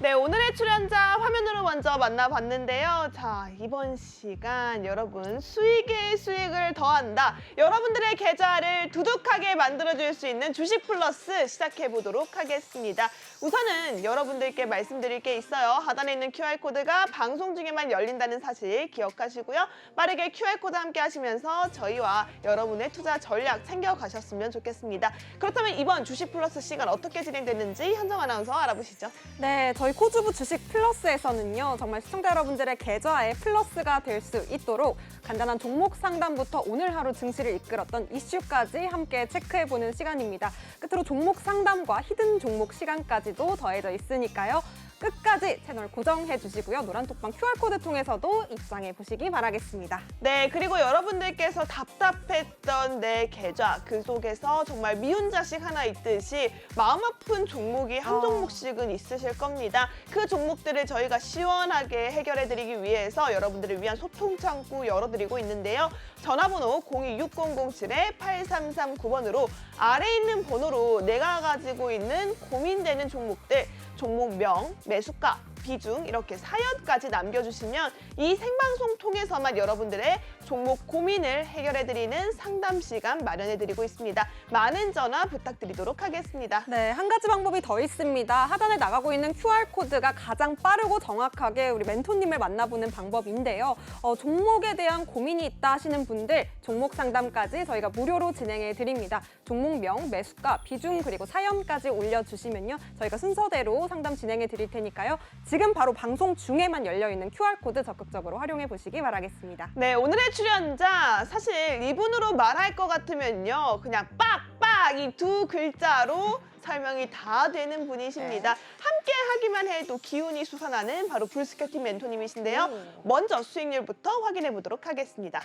네, 오늘의 출연자 화면으로 먼저 만나봤는데요. 자, 이번 시간 여러분 수익에 수익을 더한다. 여러분들의 계좌를 두둑하게 만들어줄 수 있는 주식 플러스 시작해보도록 하겠습니다. 우선은 여러분들께 말씀드릴 게 있어요. 하단에 있는 QR코드가 방송 중에만 열린다는 사실 기억하시고요. 빠르게 QR코드 함께 하시면서 저희와 여러분의 투자 전략 챙겨가셨으면 좋겠습니다. 그렇다면 이번 주식 플러스 시간 어떻게 진행됐는지 현정 아나운서 알아보시죠. 네, 저희 코주부 주식 플러스에서는요, 정말 시청자 여러분들의 계좌에 플러스가 될 수 있도록 간단한 종목 상담부터 오늘 하루 증시를 이끌었던 이슈까지 함께 체크해보는 시간입니다. 끝으로 종목 상담과 히든 종목 시간까지도 더해져 있으니까요. 끝까지 채널 고정해 주시고요. 노란톡방 QR코드 통해서도 입장해 보시기 바라겠습니다. 네, 그리고 여러분들께서 답답했던 내 계좌, 그 속에서 정말 미운 자식 하나 있듯이 마음 아픈 종목이 한 종목씩은 있으실 겁니다. 그 종목들을 저희가 시원하게 해결해드리기 위해서 여러분들을 위한 소통 창구 열어드리고 있는데요. 전화번호 026007-8339번으로 아래에 있는 번호로 내가 가지고 있는 고민되는 종목들, 종목명, 매수가, 비중 이렇게 사연까지 남겨주시면 이 생방송 통해서만 여러분들의 종목 고민을 해결해드리는 상담 시간 마련해드리고 있습니다. 많은 전화 부탁드리도록 하겠습니다. 네, 한 가지 방법이 더 있습니다. 하단에 나가고 있는 QR코드가 가장 빠르고 정확하게 우리 멘토님을 만나보는 방법인데요. 종목에 대한 고민이 있다 하시는 분들 종목 상담까지 저희가 무료로 진행해 드립니다. 종목명, 매수가, 비중 그리고 사연까지 올려주시면요. 저희가 순서대로 상담 진행해 드릴 테니까요. 지금 바로 방송 중에만 열려있는 QR코드 적극적으로 활용해 보시기 바라겠습니다. 네, 오늘의 출연자 사실 이분으로 말할 것 같으면요. 그냥 빡빡 이 두 글자로 설명이 다 되는 분이십니다. 함께 하기만 해도 기운이 솟아나는 바로 불스케팅 멘토님이신데요. 먼저 수익률부터 확인해 보도록 하겠습니다.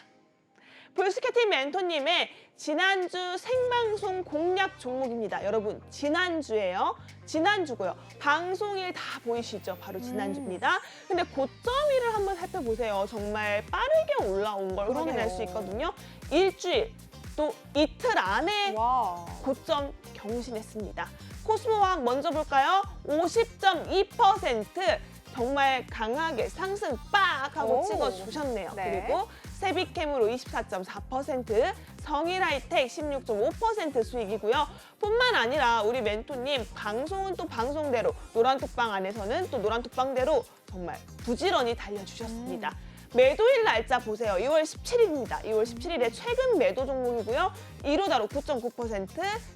불스케팅 멘토님의 지난주 생방송 공략 종목입니다. 여러분, 지난주예요. 지난주고요. 방송일 다 보이시죠? 바로 지난주입니다. 근데 고점1을 한번 살펴보세요. 정말 빠르게 올라온 걸 확인할 수 있거든요. 일주일, 또 이틀 안에 고점 경신했습니다. 코스모왕 먼저 볼까요? 50.2%. 정말 강하게 상승 빡 하고 찍어주셨네요. 네. 그리고 세비캠으로 24.4%, 성일하이텍 16.5% 수익이고요. 뿐만 아니라 우리 멘토님 방송은 또 방송대로, 노란톡방 안에서는 또 노란톡방대로 정말 부지런히 달려주셨습니다. 매도일 날짜 보세요. 2월 17일입니다. 2월 17일에 최근 매도 종목이고요. 1호다로 9.9%,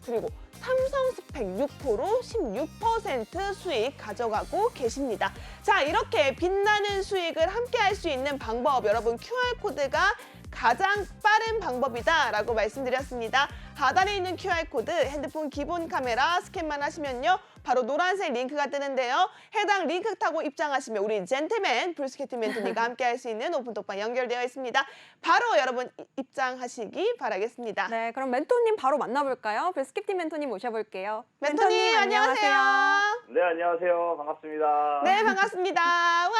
그리고 삼성스펙 6호로 16% 수익 가져가고 계십니다. 자, 이렇게 빛나는 수익을 함께 할 수 있는 방법, 여러분 QR코드가 가장 빠른 방법이다라고 말씀드렸습니다. 하단에 있는 QR코드 핸드폰 기본 카메라 스캔만 하시면요. 바로 노란색 링크가 뜨는데요. 해당 링크 타고 입장하시면 우리 젠틀맨 불스케팅 멘토님과 함께 할 수 있는 오픈톡방 연결되어 있습니다. 바로 여러분 입장하시기 바라겠습니다. 네, 그럼 멘토님 바로 만나볼까요? 불스케팅 멘토님 모셔볼게요. 멘토님 안녕하세요. 네, 안녕하세요. 반갑습니다. 네, 반갑습니다. 와!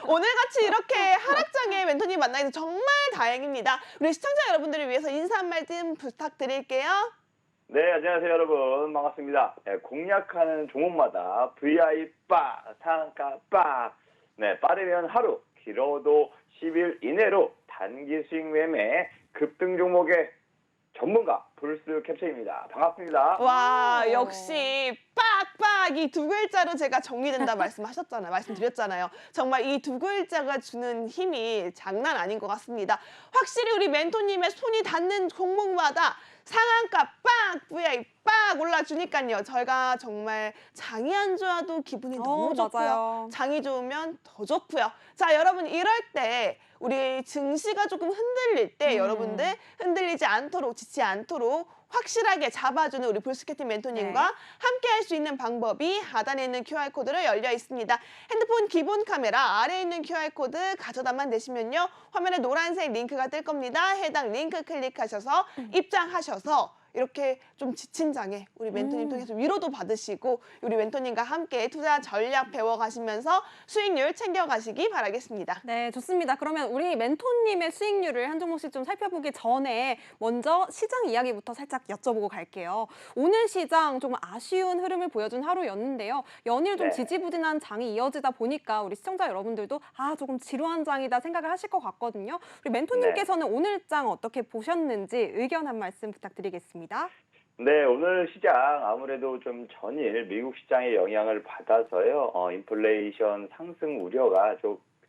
오늘같이 이렇게 한락장에 멘토님 만나서 정말 다행입니다. 우리 시청자 여러분들을 위해서 인사 한 말씀 부탁드릴게요. 네, 안녕하세요, 여러분. 반갑습니다. 네, 공략하는 종목마다 VI 빠, 상한가 빠. 네, 빠르면 하루, 길어도 10일 이내로 단기 수익 매매 급등 종목의 전문가 불스 캡처입니다. 반갑습니다. 와, 오. 역시 빡빡 이 두 글자로 제가 정리된다 말씀드렸잖아요. 정말 이 두 글자가 주는 힘이 장난 아닌 것 같습니다. 확실히 우리 멘토님의 손이 닿는 종목마다 상한가 빡, VI 빡 올라주니까요. 저희가 정말 장이 안 좋아도 기분이 너무 좋고요. 맞아요. 장이 좋으면 더 좋고요. 자, 여러분 이럴 때 우리 증시가 조금 흔들릴 때 여러분들 흔들리지 않도록 지치지 않도록 확실하게 잡아주는 우리 불스케팅 멘토님과 네. 함께 할 수 있는 방법이 하단에 있는 QR코드로 열려 있습니다. 핸드폰 기본 카메라 아래에 있는 QR코드 가져다만 대시면요. 화면에 노란색 링크가 뜰 겁니다. 해당 링크 클릭하셔서 입장하셔서 이렇게 좀 지친 장에 우리 멘토님 통해서 위로도 받으시고 우리 멘토님과 함께 투자 전략 배워가시면서 수익률 챙겨가시기 바라겠습니다. 네, 좋습니다. 그러면 우리 멘토님의 수익률을 한 종목씩 좀 살펴보기 전에 먼저 시장 이야기부터 살짝 여쭤보고 갈게요. 오늘 시장 조금 아쉬운 흐름을 보여준 하루였는데요. 연일 좀 네. 지지부진한 장이 이어지다 보니까 우리 시청자 여러분들도 조금 지루한 장이다 생각을 하실 것 같거든요. 우리 멘토님께서는 오늘 장 어떻게 보셨는지 의견 한 말씀 부탁드리겠습니다. 네, 오늘 시장 아무래도 좀 전일 미국 시장의 영향을 받아서요. 인플레이션 상승 우려가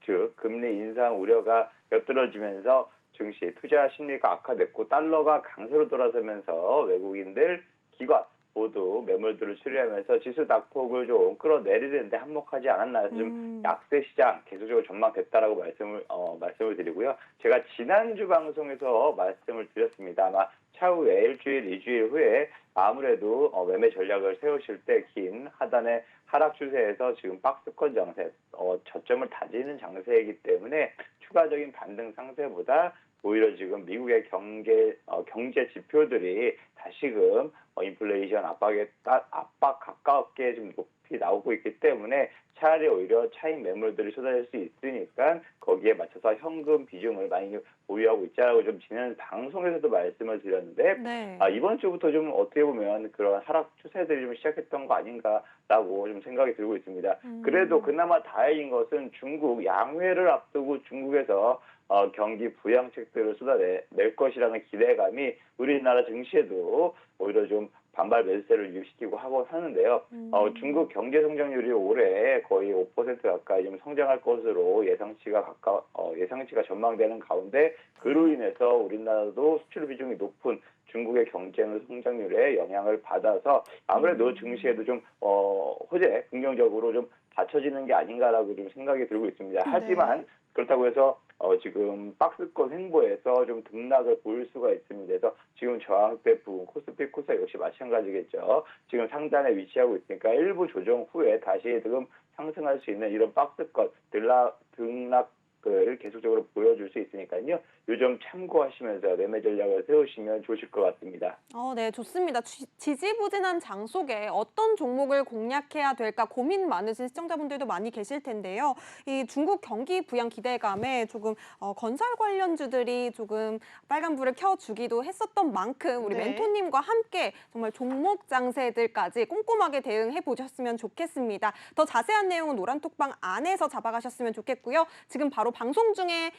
즉 금리 인상 우려가 곁들여지면서 증시 투자 심리가 악화됐고 달러가 강세로 돌아서면서 외국인들 기관 모두 매물들을 수리하면서 지수 낙폭을 좀 끌어내리는데 한몫하지 않았나 해서 좀 약세 시장 계속적으로 전망됐다라고 말씀을 드리고요. 제가 지난주 방송에서 말씀을 드렸습니다. 아마 차후에 일주일, 2주일 후에 아무래도 매매 전략을 세우실 때 긴 하단의 하락 추세에서 지금 박스권 장세, 저점을 다지는 장세이기 때문에 추가적인 반등 상세보다 오히려 지금 미국의 경제 지표들이 다시금 인플레이션 압박 가깝게 좀 높이 나오고 있기 때문에 차라리 오히려 차익 매물들이 쏟아질 수 있으니까 거기에 맞춰서 현금 비중을 많이 보유하고 있자라고 좀 지난 방송에서도 말씀을 드렸는데 네. 이번 주부터 좀 어떻게 보면 그런 하락 추세들이 좀 시작했던 거 아닌가라고 좀 생각이 들고 있습니다. 그래도 그나마 다행인 것은 중국 양회를 앞두고 중국에서 경기 부양책들을 쏟아낼 것이라는 기대감이 우리나라 증시에도 오히려 좀 반발 매수세를 유입시키고 하고 하는데요. 중국 경제 성장률이 올해 거의 5% 가까이 좀 성장할 것으로 예상치가 전망되는 가운데 그로 인해서 우리나라도 수출 비중이 높은 중국의 경제 성장률에 영향을 받아서 아무래도 증시에도 좀 호재 긍정적으로 좀 받쳐지는 게 아닌가라고 좀 생각이 들고 있습니다. 하지만 그렇다고 해서 지금 박스권 횡보에서 좀 등락을 보일 수가 있습니다. 그래서 지금 저항대 부분 코스피 코스닥 역시 마찬가지겠죠. 지금 상단에 위치하고 있으니까 일부 조정 후에 다시 지금 상승할 수 있는 이런 박스권 등락을 계속적으로 보여줄 수 있으니까요. 이 점 참고하시면서 매매 전략을 세우시면 좋으실 것 같습니다. 네, 좋습니다. 지지부진한 장 속에 어떤 종목을 공략해야 될까 고민 많으신 시청자분들도 많이 계실 텐데요. 이 중국 경기 부양 기대감에 조금 건설 관련주들이 조금 빨간불을 켜주기도 했었던 만큼 우리 네. 멘토님과 함께 정말 종목 장세들까지 꼼꼼하게 대응해 보셨으면 좋겠습니다. 더 자세한 내용은 노란톡방 안에서 잡아가셨으면 좋겠고요. 지금 바로 방송 중에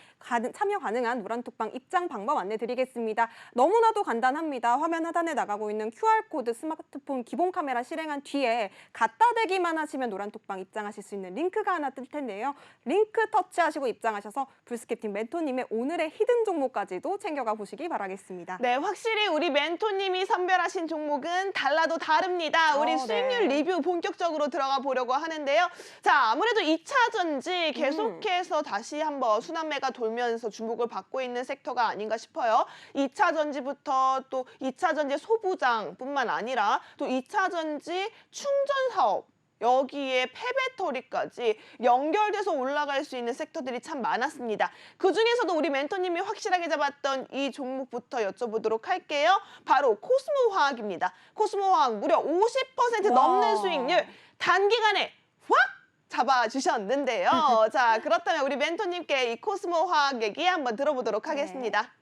참여 가능한 노란톡방 입장 방법 안내드리겠습니다. 너무나도 간단합니다. 화면 하단에 나가고 있는 QR코드 스마트폰 기본 카메라 실행한 뒤에 갖다 대기만 하시면 노란톡방 입장하실 수 있는 링크가 하나 뜰 텐데요. 링크 터치하시고 입장하셔서 불스캡팅 멘토님의 오늘의 히든 종목까지도 챙겨가 보시기 바라겠습니다. 네, 확실히 우리 멘토님이 선별하신 종목은 달라도 다릅니다. 우리 수익률 네. 리뷰 본격적으로 들어가 보려고 하는데요. 자, 아무래도 2차 전지 계속해서 다시 한번 순환매가 돌면서 주목을 받고 있는 섹터가 아닌가 싶어요. 2차 전지부터 또 2차 전지 소부장뿐만 아니라 또 2차 전지 충전 사업 여기에 폐배터리까지 연결돼서 올라갈 수 있는 섹터들이 참 많았습니다. 그중에서도 우리 멘토님이 확실하게 잡았던 이 종목부터 여쭤보도록 할게요. 바로 코스모화학입니다. 코스모화학 무려 50% 넘는 와. 수익률 단기간에 확 잡아주셨는데요. 자, 그렇다면 우리 멘토님께 이 코스모화학 얘기 한번 들어보도록 하겠습니다.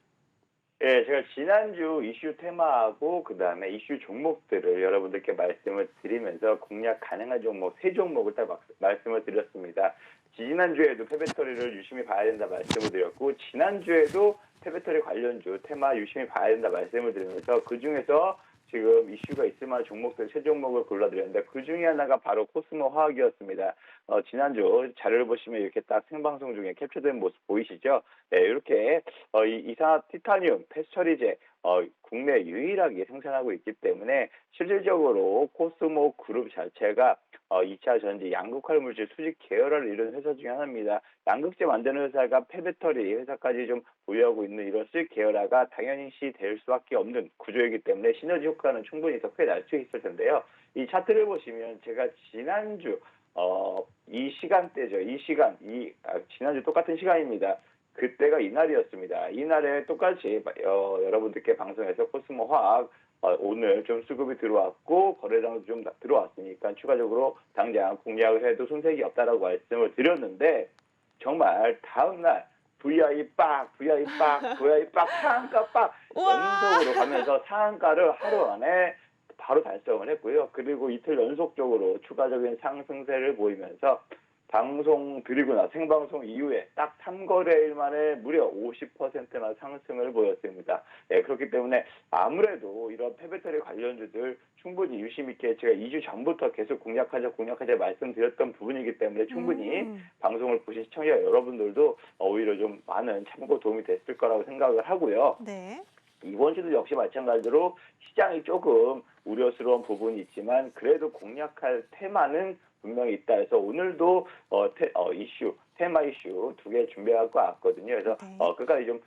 예, 제가 지난주 이슈 테마하고 그다음에 이슈 종목들을 여러분들께 말씀을 드리면서 공략 가능한 종목 3종목을 딱 말씀을 드렸습니다. 지난주에도 폐배터리를 유심히 봐야 된다 말씀을 드렸고 지난주에도 폐배터리 관련주 테마 유심히 봐야 된다 말씀을 드리면서 그중에서 지금 이슈가 있을 만한 종목들 3종목을 골라드렸는데 그중에 하나가 바로 코스모 화학이었습니다. 지난주 자료를 보시면 이렇게 딱 생방송 중에 캡처된 모습 보이시죠? 네, 이렇게 이산화 티타늄 패스처리제 국내 유일하게 생산하고 있기 때문에 실질적으로 코스모 그룹 자체가 2차 전지 양극화 물질 수직 계열화를 이루는 회사 중에 하나입니다. 양극재 만드는 회사가 폐배터리 회사까지 좀 보유하고 있는 이런 수직 계열화가 당연히 될 수밖에 없는 구조이기 때문에 시너지 효과는 충분히 더 크게 날 수 있을 텐데요. 이 차트를 보시면 제가 지난주 이 시간대죠. 지난주 똑같은 시간입니다. 그때가 이날이었습니다. 이날에 똑같이 여러분들께 방송에서 코스모 화학 오늘 좀 수급이 들어왔고 거래량도 좀 들어왔으니까 추가적으로 당장 공략을 해도 손색이 없다라고 말씀을 드렸는데 정말 다음날 VI 빡 상한가 빡 연속으로 가면서 상한가를 하루 안에 바로 달성을 했고요. 그리고 이틀 연속적으로 추가적인 상승세를 보이면서 방송 드리고 생방송 이후에 딱 3거래일 만에 무려 50%나 상승을 보였습니다. 예, 그렇기 때문에 아무래도 이런 폐배터리 관련주들 충분히 유심 있게 제가 2주 전부터 계속 공략하자 말씀드렸던 부분이기 때문에 충분히 방송을 보신 시청자 여러분들도 오히려 좀 많은 참고 도움이 됐을 거라고 생각을 하고요. 네. 이번 이번 주도 역시 마찬가지로 시장이 조금 우려스러운 부분이 있지만 그래도 공략할 테마는 분명히 있다 해서 오늘도 테마 이슈 2개 준비하고 왔거든요. 그래서 네. 끝까지 좀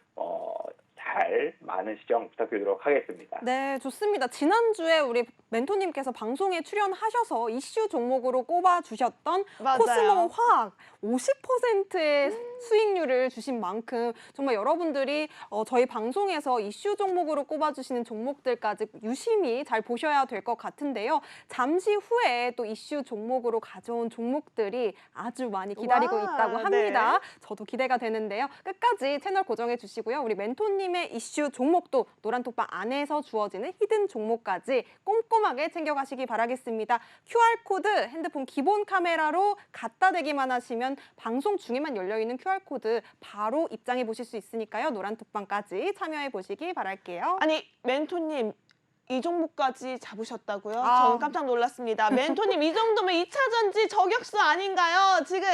잘 많은 시청 부탁드리도록 하겠습니다. 네, 좋습니다. 지난주에 우리 멘토님께서 방송에 출연하셔서 이슈 종목으로 꼽아주셨던 맞아요. 코스모 화학 50%의 수익률을 주신 만큼 정말 여러분들이 저희 방송에서 이슈 종목으로 꼽아주시는 종목들까지 유심히 잘 보셔야 될 것 같은데요. 잠시 후에 또 이슈 종목으로 가져온 종목들이 아주 많이 기다리고 와, 있다고 합니다. 네. 저도 기대가 되는데요. 끝까지 채널 고정해 주시고요. 우리 멘토님의 이슈 종목도 노란톡방 안에서 주어지는 히든 종목까지 꼼꼼하게 챙겨가시기 바라겠습니다. QR코드 핸드폰 기본 카메라로 갖다 대기만 하시면 방송 중에만 열려있는 QR코드 바로 입장해 보실 수 있으니까요. 노란톡방까지 참여해 보시기 바랄게요. 아니, 멘토님. 이 종목까지 잡으셨다고요? 아. 저는 깜짝 놀랐습니다. 멘토님 이 정도면 2차 전지 저격수 아닌가요? 지금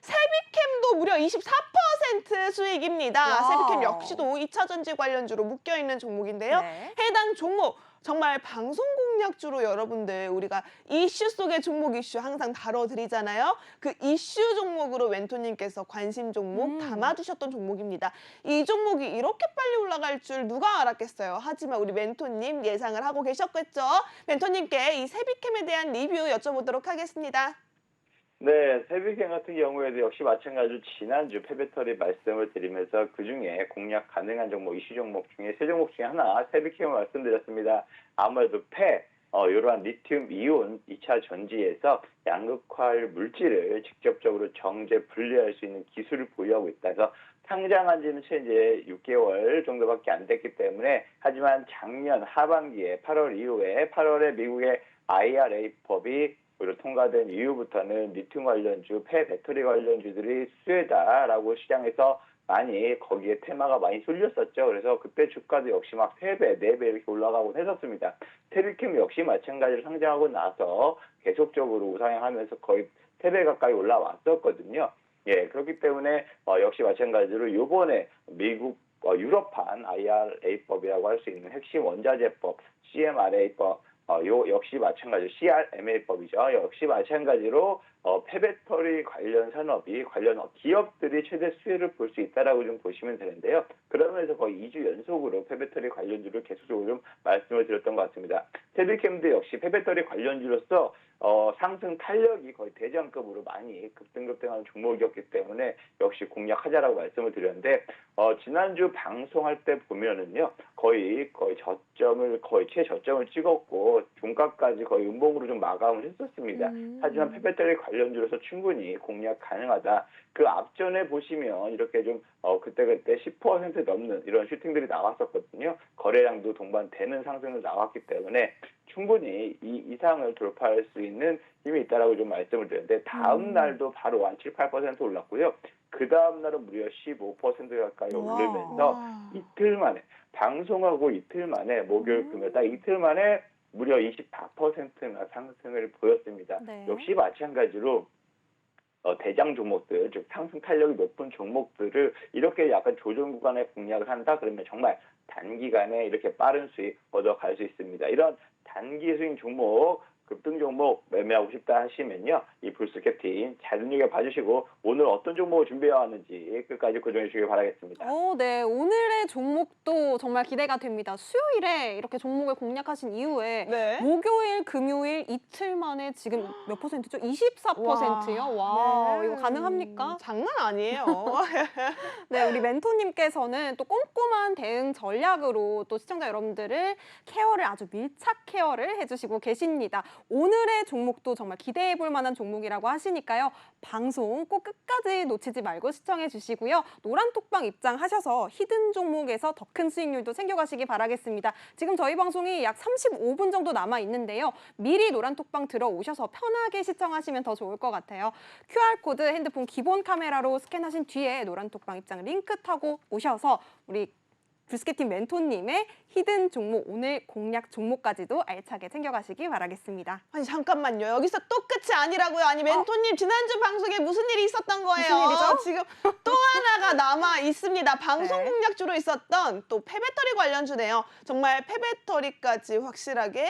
세비캠도 무려 24% 수익입니다. 와. 세비캠 역시도 2차 전지 관련주로 묶여있는 종목인데요. 네. 해당 종목 정말 방송 공략주로 여러분들 우리가 이슈 속의 종목 이슈 항상 다뤄드리잖아요. 그 이슈 종목으로 멘토님께서 관심 종목 담아주셨던 종목입니다. 이 종목이 이렇게 빨리 올라갈 줄 누가 알았겠어요. 하지만 우리 멘토님 예상을 하고 계셨겠죠. 멘토님께 이 세비캠에 대한 리뷰 여쭤보도록 하겠습니다. 네, 세비캠 같은 경우에도 역시 마찬가지로 지난주 폐배터리 말씀을 드리면서 그중에 공략 가능한 종목, 이슈 종목 중에 3종목 중에 하나 세비캠을 말씀드렸습니다. 아무래도 이러한 리튬 이온 2차 전지에서 양극화 물질을 직접적으로 정제 분리할 수 있는 기술을 보유하고 있다 해서 상장한 지는 이제 6개월 정도밖에 안 됐기 때문에 하지만 작년 하반기에 8월 이후에 8월에 미국의 IRA법이 통과된 이후부터는 리튬 관련주, 폐배터리 관련주들이 수혜다라고 시장에서 많이 거기에 테마가 많이 쏠렸었죠. 그래서 그때 주가도 역시 막 3배, 4배 이렇게 올라가곤 했었습니다. 세비캠 역시 마찬가지로 상장하고 나서 계속적으로 우상향하면서 거의 3배 가까이 올라왔었거든요. 예, 그렇기 때문에 역시 마찬가지로 이번에 미국 유럽판 IRA법이라고 할 수 있는 핵심 원자재법, CMRA법 역시 마찬가지로 CRMA법이죠. 역시 마찬가지로 폐배터리 관련 산업이 관련 기업들이 최대 수혜를 볼 수 있다라고 좀 보시면 되는데요. 그러면서 거의 2주 연속으로 폐배터리 관련주를 계속적으로 좀 말씀을 드렸던 것 같습니다. 테드캠도 역시 폐배터리 관련주로서 상승 탄력이 거의 대장급으로 많이 급등급등하는 종목이었기 때문에 역시 공략하자라고 말씀을 드렸는데 지난주 방송할 때 보면은요 거의 저점을 거의 최저점을 찍었고 종가까지 거의 음봉으로 좀 마감을 했었습니다. 하지만 폐배터리 관련주로서 충분히 공략 가능하다. 그 앞전에 보시면 이렇게 좀 그때 10% 넘는 이런 슈팅들이 나왔었거든요. 거래량도 동반되는 상승을 나왔기 때문에 충분히 이 이상을 돌파할 수 있는 힘이 있다라고 좀 말씀을 드렸는데 다음 날도 바로 한 7, 8% 올랐고요. 그 다음 날은 무려 15% 가까이 오르면서 이틀 만에 방송하고 이틀 만에 목요일 금요일 딱 이틀 만에 무려 24%나 상승을 보였습니다. 네. 역시 마찬가지로 대장 종목들, 즉 상승 탄력이 높은 종목들을 이렇게 약간 조정 구간에 공략을 한다 그러면 정말 단기간에 이렇게 빠른 수익 얻어갈 수 있습니다. 이런 단기 수익 종목, 급등 종목 매매하고 싶다 하시면요. 이 불스캡틴 잘 눈여겨 봐주시고 오늘 어떤 종목을 준비해왔는지 끝까지 고정해 주시기 바라겠습니다. 네. 오늘의 종목도 정말 기대가 됩니다. 수요일에 이렇게 종목을 공략하신 이후에 네. 목요일, 금요일 이틀 만에 지금 몇 %죠? 24%요? 와, 네. 이거 가능합니까? 장난 아니에요. 네, 우리 멘토님께서는 또 꼼꼼한 대응 전략으로 또 시청자 여러분들을 케어를 아주 밀착 케어를 해주시고 계십니다. 오늘의 종목도 정말 기대해 볼 만한 종목이라고 하시니까요. 방송 꼭 끝까지 놓치지 말고 시청해 주시고요. 노란톡방 입장하셔서 히든 종목에서 더 큰 수익률도 챙겨가시기 바라겠습니다. 지금 저희 방송이 약 35분 정도 남아 있는데요. 미리 노란톡방 들어오셔서 편하게 시청하시면 더 좋을 것 같아요. QR코드 핸드폰 기본 카메라로 스캔하신 뒤에 노란톡방 입장 링크 타고 오셔서 우리 불스케팀 멘토님의 히든 종목, 오늘 공략 종목까지도 알차게 챙겨가시기 바라겠습니다. 아니 잠깐만요. 여기서 또 끝이 아니라고요. 아니 멘토님 지난주 방송에 무슨 일이 있었던 거예요? 무슨 일이죠? 지금 또 하나가 남아 있습니다. 방송 네. 공략주로 있었던 또 폐배터리 관련주네요. 정말 폐배터리까지 확실하게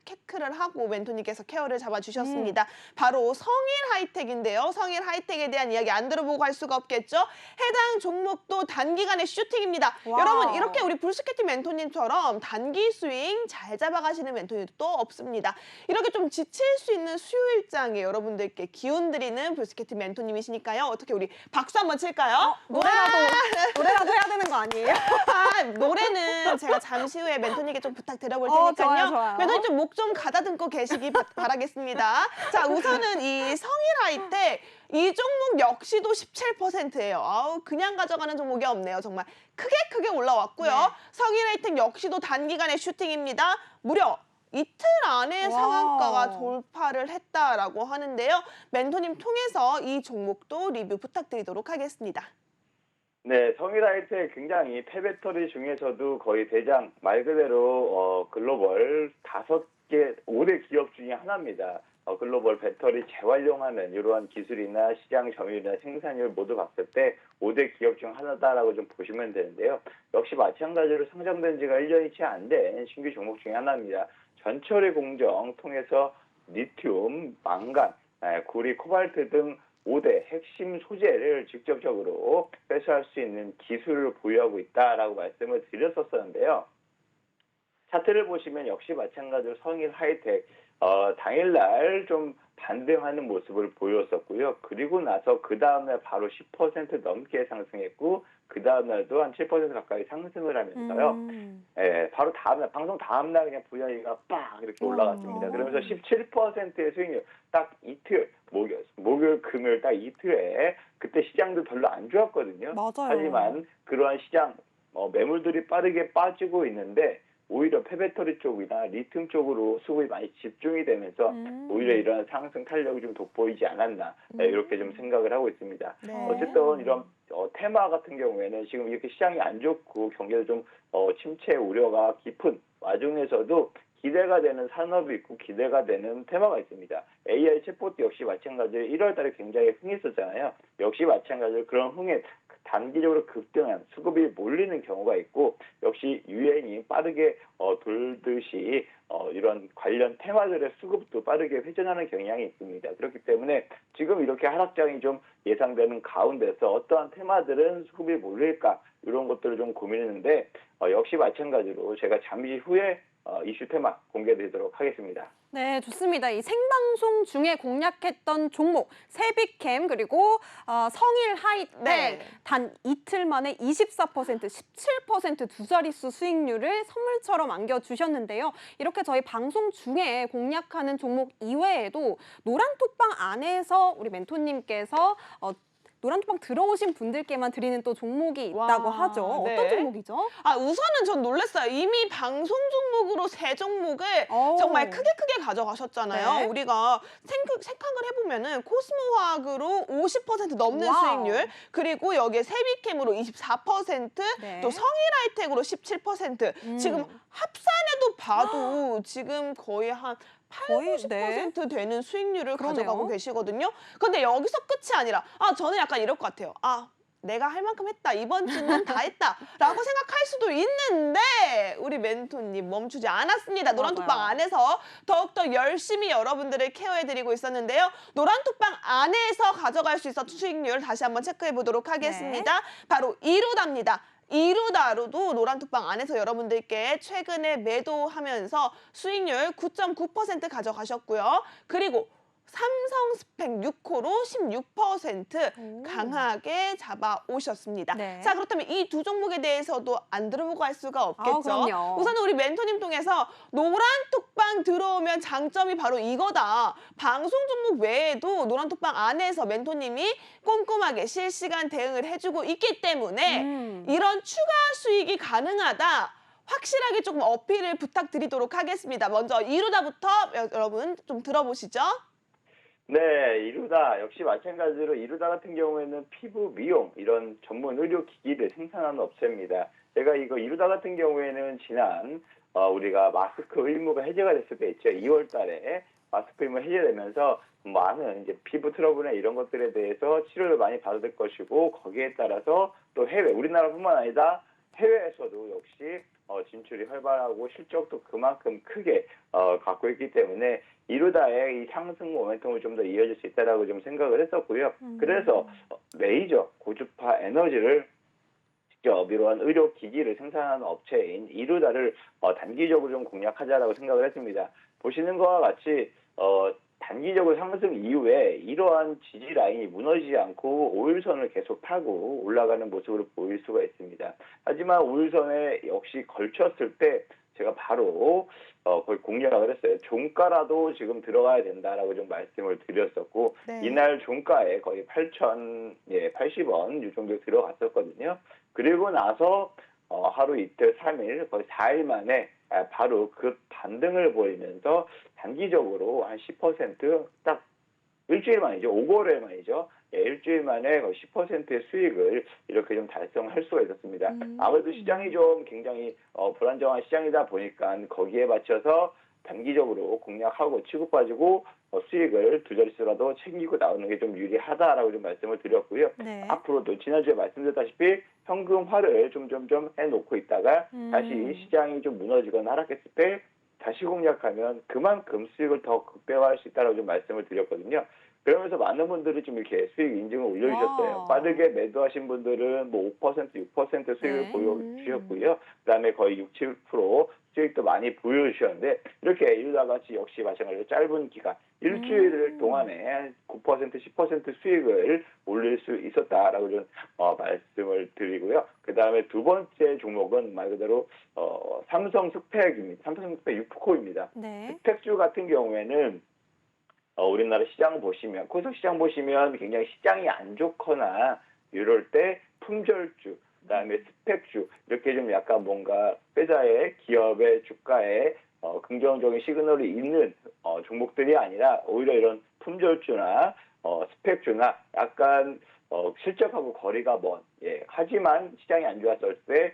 체크를 하고 멘토님께서 케어를 잡아주셨습니다. 바로 성일 하이텍인데요. 성일 하이텍에 대한 이야기 안 들어보고 할 수가 없겠죠. 해당 종목도 단기간의 슈팅입니다. 와우. 여러분 이렇게 우리 불스케팅 멘토님처럼 단기 스윙 잘 잡아가시는 멘토님도 또 없습니다. 이렇게 좀 지칠 수 있는 수요일장에 여러분들께 기운 드리는 불스케팅 멘토님이시니까요. 어떻게 우리 박수 한번 칠까요? 노래라도 해야 되는 거 아니에요? 노래는 제가 잠시 후에 멘토님께 좀 부탁드려볼 좋아요, 테니까요. 좋아요. 멘토님 좀 목 좀 가다듬고 계시기 바라겠습니다. 자, 우선은 이 성일 하이텍 이 종목 역시도 17%예요. 아우, 그냥 가져가는 종목이 없네요. 정말 크게 올라왔고요. 네. 성일 하이텍 역시도 단기간의 슈팅입니다. 무려 이틀 안에 와우. 상한가가 돌파를 했다라고 하는데요. 멘토님 통해서 이 종목도 리뷰 부탁드리도록 하겠습니다. 네, 성일 하이텍 굉장히 폐배터리 중에서도 거의 대장 말 그대로 글로벌 5개 5대 기업 중에 하나입니다. 글로벌 배터리 재활용하는 이러한 기술이나 시장 점유율이나 생산율 모두 봤을 때 5대 기업 중 하나다라고 좀 보시면 되는데요. 역시 마찬가지로 상장된 지가 1년이 채 안 된 신규 종목 중에 하나입니다. 전처리 공정 통해서 리튬, 망간, 구리, 코발트 등 5대 핵심 소재를 직접적으로 회수할 수 있는 기술을 보유하고 있다라고 말씀을 드렸었는데요. 차트를 보시면 역시 마찬가지로 성일 하이텍 당일날 좀 반등하는 모습을 보였었고요. 그리고 나서 그 다음날 바로 10% 넘게 상승했고 그 다음날도 한 7% 가까이 상승을 하면서요. 바로 다음날 방송 다음날 그냥 VI가 빡 이렇게 올라갔습니다. 그러면서 17%의 수익률 딱 이틀 목요일 금요일 딱 이틀에 그때 시장도 별로 안 좋았거든요. 맞아요. 하지만 그러한 시장 매물들이 빠르게 빠지고 있는데 오히려 폐배터리 쪽이나 리튬 쪽으로 수급이 많이 집중이 되면서 오히려 이런 상승 탄력이 좀 돋보이지 않았나 이렇게 좀 생각을 하고 있습니다. 네. 어쨌든 이런 테마 같은 경우에는 지금 이렇게 시장이 안 좋고 경기도 좀 침체 우려가 깊은 와중에서도 기대가 되는 산업이 있고 기대가 되는 테마가 있습니다. AI 챗봇 역시 마찬가지로 1월 달에 굉장히 흥했었잖아요. 역시 마찬가지로 그런 흥에 단기적으로 급등한 수급이 몰리는 경우가 있고 역시 유행이 빠르게 돌듯이 이런 관련 테마들의 수급도 빠르게 회전하는 경향이 있습니다. 그렇기 때문에 지금 이렇게 하락장이 좀 예상되는 가운데서 어떠한 테마들은 수급이 몰릴까 이런 것들을 좀 고민했는데 역시 마찬가지로 제가 잠시 후에 이슈 테마 공개드리도록 하겠습니다. 네, 좋습니다. 이 생방송 중에 공략했던 종목 세비캠 그리고 성일 하이텍 네. 단 이틀 만에 24%, 17%두 자릿수 수익률을 선물처럼 안겨주셨는데요. 이렇게 저희 방송 중에 공략하는 종목 이외에도 노란톡방 안에서 우리 멘토님께서 노란톡방 들어오신 분들께만 드리는 또 종목이 있다고 와, 하죠. 어떤 네. 종목이죠? 우선은 전 놀랐어요. 이미 방송 종목으로 세 종목을 오. 정말 크게 가져가셨잖아요. 네. 우리가 생각을 해보면은 코스모화학으로 50% 넘는 와우. 수익률, 그리고 여기에 세비캠으로 24%, 네. 또 성일하이텍으로 17%. 지금 합산해도 봐도 지금 거의 한 80% 되는 수익률을 그러네요. 가져가고 계시거든요. 근데 여기서 끝이 아니라 저는 약간 이럴 것 같아요. 내가 할 만큼 했다. 이번 주는 다 했다. 라고 생각할 수도 있는데 우리 멘토님 멈추지 않았습니다. 노란톡방 맞아요. 안에서 더욱더 열심히 여러분들을 케어해드리고 있었는데요. 노란톡방 안에서 가져갈 수 있었던 수익률 다시 한번 체크해 보도록 하겠습니다. 바로 이루다입니다. 이루다로도 노란톡방 안에서 여러분들께 최근에 매도하면서 수익률 9.9% 가져가셨고요. 그리고 삼성 스펙 6호로 16% 강하게 잡아오셨습니다. 네. 자, 그렇다면 이 두 종목에 대해서도 안 들어보고 할 수가 없겠죠. 그럼요. 우선은 우리 멘토님 통해서 노란톡방 들어오면 장점이 바로 이거다. 방송 종목 외에도 노란톡방 안에서 멘토님이 꼼꼼하게 실시간 대응을 해주고 있기 때문에 이런 추가 수익이 가능하다. 확실하게 조금 어필을 부탁드리도록 하겠습니다. 먼저 이루다부터 여러분 좀 들어보시죠. 네, 이루다 역시 마찬가지로 이루다 같은 경우에는 피부 미용 이런 전문 의료 기기를 생산하는 업체입니다. 제가 이거 이루다 같은 경우에는 지난 우리가 마스크 의무가 해제가 됐을 때 있죠. 2월달에 마스크 의무 해제되면서 많은 이제 피부 트러블이나 이런 것들에 대해서 치료를 많이 받을 것이고 거기에 따라서 또 해외 우리나라뿐만 아니라 해외에서도 역시 진출이 활발하고 실적도 그만큼 크게 갖고 있기 때문에 이루다의 이 상승 모멘텀을 좀 더 이어질 수 있다라고 좀 생각을 했었고요. 그래서 메이저 고주파 에너지를 직접 이러한 의료 기기를 생산하는 업체인 이루다를 단기적으로 좀 공략하자라고 생각을 했습니다. 보시는 것과 같이 단기적으로 상승 이후에 이러한 지지 라인이 무너지지 않고 5일선을 계속 타고 올라가는 모습을 보일 수가 있습니다. 하지만 5일선에 역시 걸쳤을 때 제가 바로 거의 공략을 했어요. 종가라도 지금 들어가야 된다라고 좀 말씀을 드렸었고 네. 이날 종가에 거의 8,080원 이 정도 들어갔었거든요. 그리고 나서 하루 이틀 3일 거의 4일 만에 바로 그 반등을 보이면서 단기적으로 한 10% 일주일 만이죠. 5개월 만이죠. 일주일 만에 거의 10%의 수익을 이렇게 좀 달성할 수가 있었습니다. 아무래도 시장이 좀 굉장히 불안정한 시장이다 보니까 거기에 맞춰서 단기적으로 공략하고 치고 빠지고 수익을 두 자릿수라도 챙기고 나오는 게 좀 유리하다라고 좀 말씀을 드렸고요. 네. 앞으로도 지난주에 말씀드렸다시피 현금화를 좀 해놓고 있다가 다시 시장이 좀 무너지거나 하락했을 때 다시 공략하면 그만큼 수익을 더 극대화할 수 있다라고 좀 말씀을 드렸거든요. 그러면서 많은 분들이 좀 이렇게 수익 인증을 올려주셨어요. 와. 빠르게 매도하신 분들은 뭐 5%, 6% 수익을 네. 보여주셨고요. 그다음에 거의 6, 7% 수익도 많이 보여주셨는데 이렇게 이루다같이 역시 마찬가지로 짧은 기간 일주일 동안에 9%, 10% 수익을 올릴 수 있었다라고 좀 말씀을 드리고요. 그다음에 두 번째 종목은 말 그대로 삼성 스펙입니다. 삼성 스펙 6호입니다. 네. 스펙주 같은 경우에는 우리나라 시장 보시면 코스닥 시장 보시면 굉장히 시장이 안 좋거나 이럴 때 품절주 그다음에 스펙주 이렇게 좀 약간 뭔가 회사의 기업의 주가에 긍정적인 시그널이 있는 종목들이 아니라 오히려 이런 품절주나 스펙주나 약간 실적하고 거리가 먼 하지만 시장이 안 좋았을 때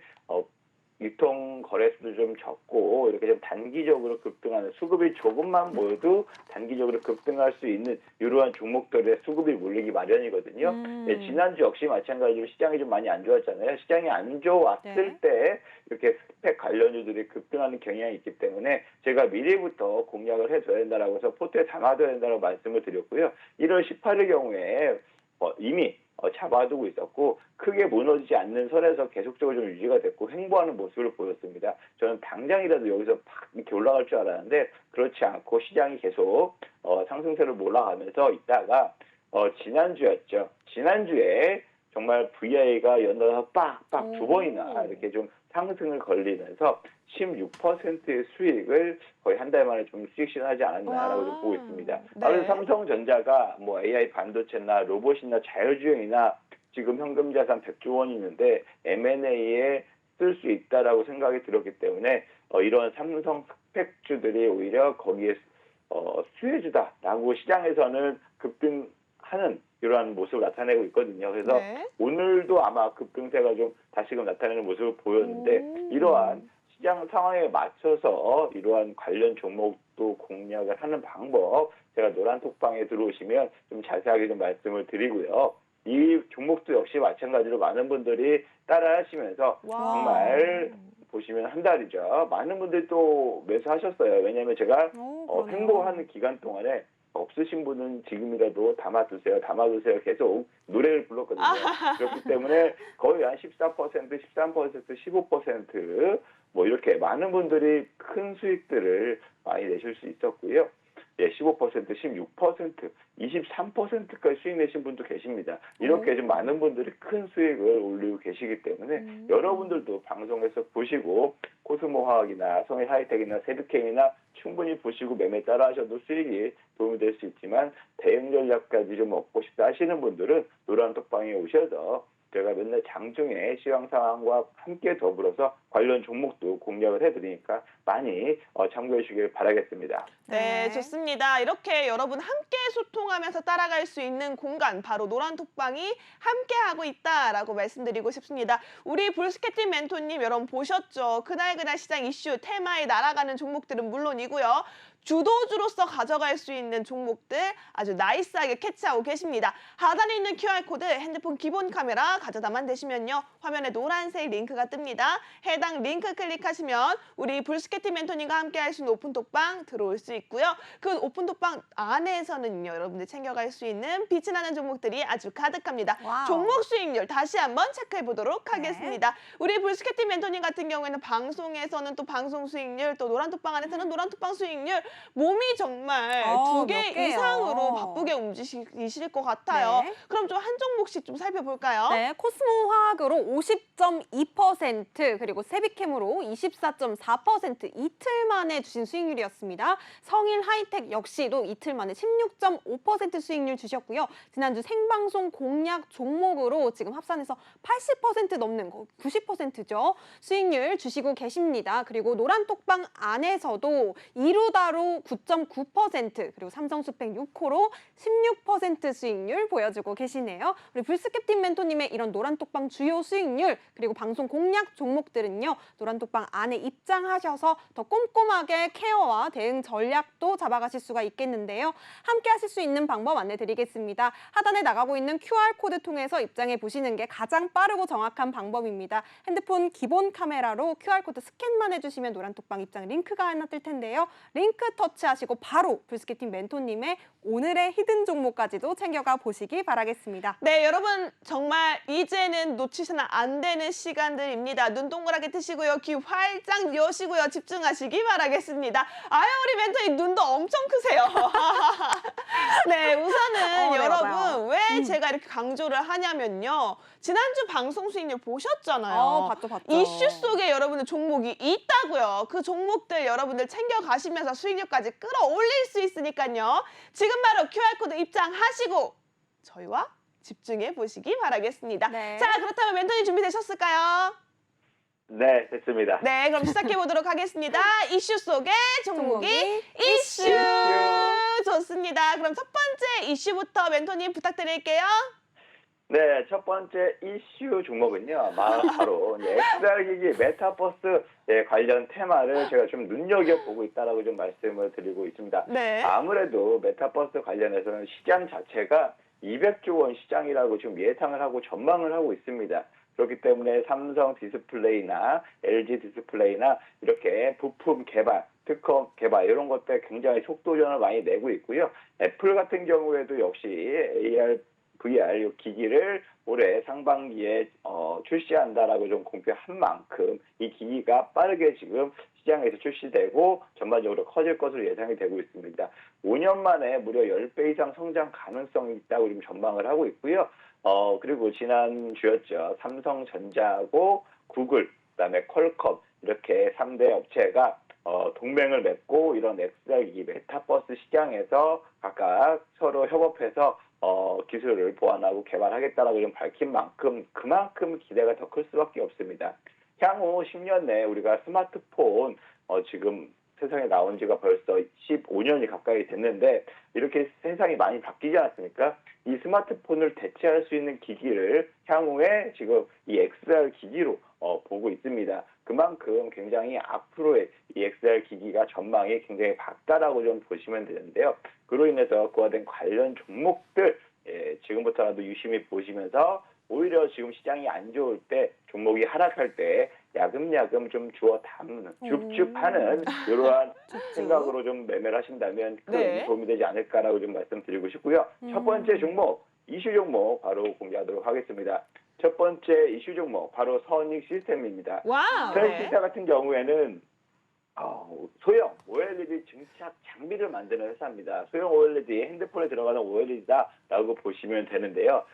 유통 거래수도 좀 적고 이렇게 좀 단기적으로 급등하는 수급이 조금만 모여도 단기적으로 급등할 수 있는 이러한 종목들의 수급이 몰리기 마련이거든요. 네, 지난주 역시 마찬가지로 시장이 좀 많이 안 좋았잖아요. 시장이 안 좋았을 때 이렇게 스펙 관련주들이 급등하는 경향이 있기 때문에 제가 미리부터 공략을 해줘야 된다라고 해서 포트에 담아둬야 된다고 말씀을 드렸고요. 1월 18일 경우에 이미 잡아두고 있었고 크게 무너지지 않는 선에서 계속적으로 좀 유지가 됐고 횡보하는 모습을 보였습니다. 저는 당장이라도 여기서 팍 이렇게 올라갈 줄 알았는데 그렇지 않고 시장이 계속 상승세를 올라가면서 있다가 지난주였죠. 지난주에 정말 VI가 연달아서 빡빡 두 번이나 이렇게 좀 상승을 걸리면서 16%의 수익을 거의 한 달 만에 좀 수익 실현하지 않았나라고 좀 보고 있습니다. 네. 아무래도 삼성전자가 뭐 AI 반도체나 로봇이나 자율주행이나 지금 현금자산 100조 원이 있는데 M&A에 쓸 수 있다라고 생각이 들었기 때문에 이런 삼성 스펙주들이 오히려 거기에 수혜주다라고 시장에서는 급등하는 이러한 모습을 나타내고 있거든요. 그래서 네. 오늘도 아마 급등세가 좀 다시금 나타내는 모습을 보였는데 이러한 시장 상황에 맞춰서 이러한 관련 종목도 공략을 하는 방법 제가 노란톡방에 들어오시면 좀 자세하게 좀 말씀을 드리고요. 이 종목도 역시 마찬가지로 많은 분들이 따라 하시면서 와. 정말 보시면 한 달이죠. 많은 분들이 또 매수하셨어요. 왜냐하면 제가 횡보하는 기간 동안에 없으신 분은 지금이라도 담아두세요. 계속 노래를 불렀거든요. 그렇기 때문에 거의 한 14%, 13%, 15% 뭐 이렇게 많은 분들이 큰 수익들을 많이 내실 수 있었고요. 예, 15%, 16%, 23%까지 수익 내신 분도 계십니다. 이렇게 좀 많은 분들이 큰 수익을 올리고 계시기 때문에 여러분들도 방송에서 보시고 코스모화학이나 성일하이텍이나 세비캠이나 충분히 보시고 매매 따라 하셔도 수익이 도움이 될 수 있지만 대응 전략까지 좀 얻고 싶다 하시는 분들은 노란톡방에 오셔서 제가 맨날 장중에 시황 상황과 함께 더불어서 관련 종목도 공략을 해드리니까 많이 참고해 주시길 바라겠습니다. 네, 좋습니다. 이렇게 여러분 함께 소통하면서 따라갈 수 있는 공간, 바로 노란톡방이 함께하고 있다라고 말씀드리고 싶습니다. 우리 불스케팅 멘토님 여러분 보셨죠? 그날그날 시장 이슈, 테마에 날아가는 종목들은 물론이고요. 주도주로서 가져갈 수 있는 종목들 아주 나이스하게 캐치하고 계십니다. 하단에 있는 QR코드 핸드폰 기본 카메라 가져다만 되시면요. 화면에 노란색 링크가 뜹니다. 해당 링크 클릭하시면 우리 불스케팅 멘토님과 함께 할 수 있는 오픈톡방 들어올 수 있고요. 그 오픈톡방 안에서는요. 여러분들 챙겨갈 수 있는 빛이 나는 종목들이 아주 가득합니다. 와우. 종목 수익률 다시 한번 체크해 보도록 하겠습니다. 우리 불스케팅 멘토님 같은 경우에는 방송에서는 또 방송 수익률, 또 노란톡방 안에서는 노란톡방 수익률, 몸이 정말 두 개 몇 개요? 이상으로 바쁘게 움직이실 것 같아요. 네. 그럼 좀 한 종목씩 좀 살펴볼까요? 네, 코스모 화학으로 50.2% 그리고 세비캠으로 24.4% 이틀 만에 주신 수익률이었습니다. 성일 하이텍 역시도 이틀 만에 16.5% 수익률 주셨고요. 지난주 생방송 공략 종목으로 지금 합산해서 80% 넘는 90%죠. 수익률 주시고 계십니다. 그리고 노란톡방 안에서도 이루다로 9.9% 그리고 삼성스펙 6호로 16% 수익률 보여주고 계시네요. 우리 불스캡틴 멘토님의 이런 노란톡방 주요 수익률 그리고 방송 공략 종목들은요. 노란톡방 안에 입장하셔서 더 꼼꼼하게 케어와 대응 전략도 잡아가실 수가 있겠는데요. 함께 하실 수 있는 방법 안내드리겠습니다. 하단에 나가고 있는 QR코드 통해서 입장해 보시는 게 가장 빠르고 정확한 방법입니다. 핸드폰 기본 카메라로 QR코드 스캔만 해주시면 노란톡방 입장 링크가 하나 뜰 텐데요. 링크 터치하시고 바로 불스케팅 멘토님의 오늘의 히든 종목까지도 챙겨가 보시기 바라겠습니다. 네, 여러분 정말 이제는 놓치서는 안 되는 시간들입니다. 눈 동그랗게 뜨시고요. 귀 활짝 여시고요. 집중하시기 바라겠습니다. 아유, 우리 멘토님 눈도 엄청 크세요. 네, 우선은 네, 여러분 맞아요. 왜 제가 이렇게 강조를 하냐면요. 지난주 방송 수익률 보셨잖아요. 봤죠. 이슈 속에 여러분들 종목이 있다고요. 그 종목들 여러분들 챙겨가시면서 수익률까지 끌어올릴 수 있으니까요. 지금 바로 QR코드 입장하시고 저희와 집중해 보시기 바라겠습니다. 네. 자, 그렇다면 멘토님 준비되셨을까요? 네, 됐습니다. 네, 그럼 시작해 보도록 하겠습니다. 이슈 속의 종목이 종목이 이슈. 이슈. 좋습니다. 그럼 첫 번째 이슈부터 멘토님 부탁드릴게요. 네, 첫 번째 이슈 종목은요, 바로 이제 XR기기 메타버스 관련 테마를 제가 좀 눈여겨보고 있다라고 좀 말씀을 드리고 있습니다. 네. 아무래도 메타버스 관련해서는 시장 자체가 200조 원 시장이라고 지금 예상을 하고 전망을 하고 있습니다. 그렇기 때문에 삼성 디스플레이나 LG 디스플레이나 이렇게 부품 개발, 특허 개발 이런 것들 굉장히 속도전을 많이 내고 있고요. 애플 같은 경우에도 역시 AR VR 기기를 올해 상반기에 출시한다라고 좀 공표한 만큼 이 기기가 빠르게 지금 시장에서 출시되고 전반적으로 커질 것으로 예상이 되고 있습니다. 5년 만에 무려 10배 이상 성장 가능성이 있다고 지금 전망을 하고 있고요. 그리고 지난주였죠. 삼성전자하고 구글, 그다음에 퀄컴 이렇게 3대 업체가 동맹을 맺고 이런 XR기기 메타버스 시장에서 각각 서로 협업해서 기술을 보완하고 개발하겠다라고 좀 밝힌 만큼 그만큼 기대가 더 클 수밖에 없습니다. 향후 10년 내에 우리가 스마트폰 지금 세상에 나온 지가 벌써 15년이 가까이 됐는데 이렇게 세상이 많이 바뀌지 않았습니까? 이 스마트폰을 대체할 수 있는 기기를 향후에 지금 이 XR 기기로 보고 있습니다. 그만큼 굉장히 앞으로의 이 XR 기기가 전망이 굉장히 밝다라고 좀 보시면 되는데요. 그로 인해서 그와 된 관련 종목들 지금부터라도 유심히 보시면서 오히려 지금 시장이 안 좋을 때 종목이 하락할 때 야금야금 좀 주워 담는 줍줍하는 이러한 생각으로 좀 매매를 하신다면 큰 네. 도움이 되지 않을까라고 좀 말씀드리고 싶고요. 첫 번째 종목 이슈 종목 바로 공개하도록 하겠습니다. 첫 번째 이슈 종목 바로 선익 시스템입니다. 와우. 선익 네. 시스템 같은 경우에는 소형 OLED 증착 장비를 만드는 회사입니다. 소형 OLED 핸드폰에 들어가는 OLED다라고 보시면 되는데요.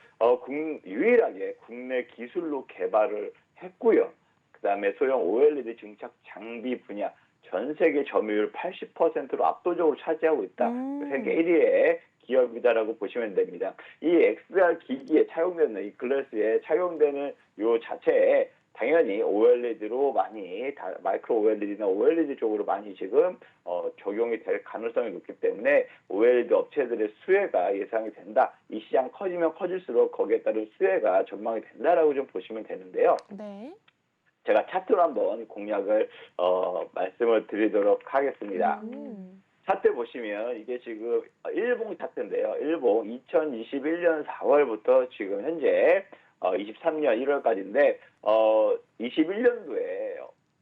유일하게 국내 기술로 개발을 했고요. 그다음에 소형 OLED 증착 장비 분야 전 세계 점유율 80%로 압도적으로 차지하고 있다. 세계 1위의 기업이다라고 보시면 됩니다. 이 XR 기기에 차용되는 이 글래스에 차용되는 요 자체에 당연히 OLED로 많이 마이크로 OLED나 OLED 쪽으로 많이 지금 적용이 될 가능성이 높기 때문에 OLED 업체들의 수혜가 예상이 된다. 이 시장 커지면 커질수록 거기에 따른 수혜가 전망이 된다라고 좀 보시면 되는데요. 네. 제가 차트로 한번 공략을 말씀을 드리도록 하겠습니다. 차트 보시면 이게 지금 일봉 차트인데요. 일봉 2021년 4월부터 지금 현재 23년 1월까지인데 21년도에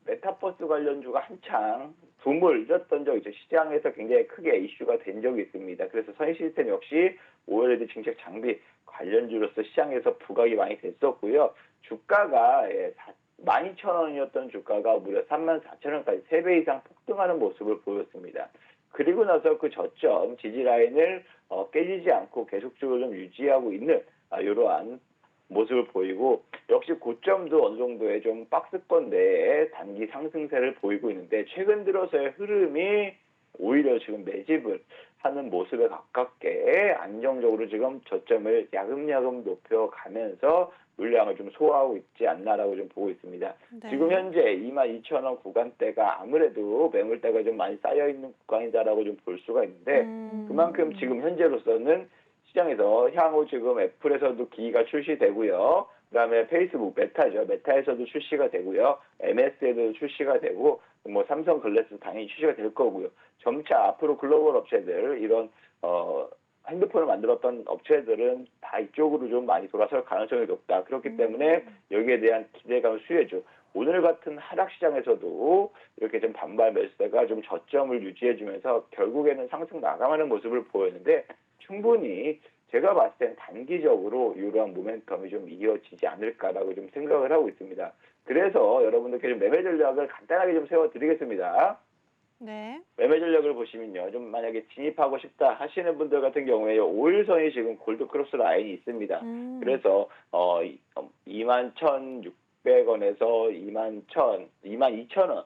메타버스 관련주가 한창 붐을 일었던 적이 있죠. 시장에서 굉장히 크게 이슈가 된 적이 있습니다. 그래서 선익 시스템 역시 OLED 증착 장비 관련주로서 시장에서 부각이 많이 됐었고요. 주가가 12,000원이었던 주가가 무려 34,000원까지 3배 이상 폭등하는 모습을 보였습니다. 그리고 나서 그 저점 지지 라인을 깨지지 않고 계속적으로 좀 유지하고 있는 이러한 모습을 보이고 역시 고점도 어느 정도의 좀 박스권 내에 단기 상승세를 보이고 있는데 최근 들어서의 흐름이 오히려 지금 매집을 하는 모습에 가깝게 안정적으로 지금 저점을 야금야금 높여가면서 물량을 좀 소화하고 있지 않나라고 좀 보고 있습니다. 네. 지금 현재 22,000원 구간대가 아무래도 매물대가 좀 많이 쌓여있는 구간이다라고 좀 볼 수가 있는데 그만큼 지금 현재로서는 시장에서 향후 지금 애플에서도 기기가 출시되고요. 그다음에 페이스북 메타죠. 메타에서도 출시가 되고요. MS에도 출시가 되고 뭐 삼성 글래스도 당연히 출시가 될 거고요. 점차 앞으로 글로벌 업체들 이런 핸드폰을 만들었던 업체들은 다 이쪽으로 좀 많이 돌아설 가능성이 높다. 그렇기 때문에 여기에 대한 기대감 수혜죠. 오늘 같은 하락 시장에서도 이렇게 좀 반발 매수세가 좀 저점을 유지해주면서 결국에는 상승 마감하는 모습을 보였는데 충분히 제가 봤을 땐 단기적으로 이러한 모멘텀이 좀 이어지지 않을까라고 좀 생각을 하고 있습니다. 그래서 여러분들께 좀 매매 전략을 간단하게 좀 세워드리겠습니다. 네. 매매 전략을 보시면요. 좀 만약에 진입하고 싶다 하시는 분들 같은 경우에 5일선이 지금 골드 크로스 라인이 있습니다. 그래서 21,600원에서 22,000원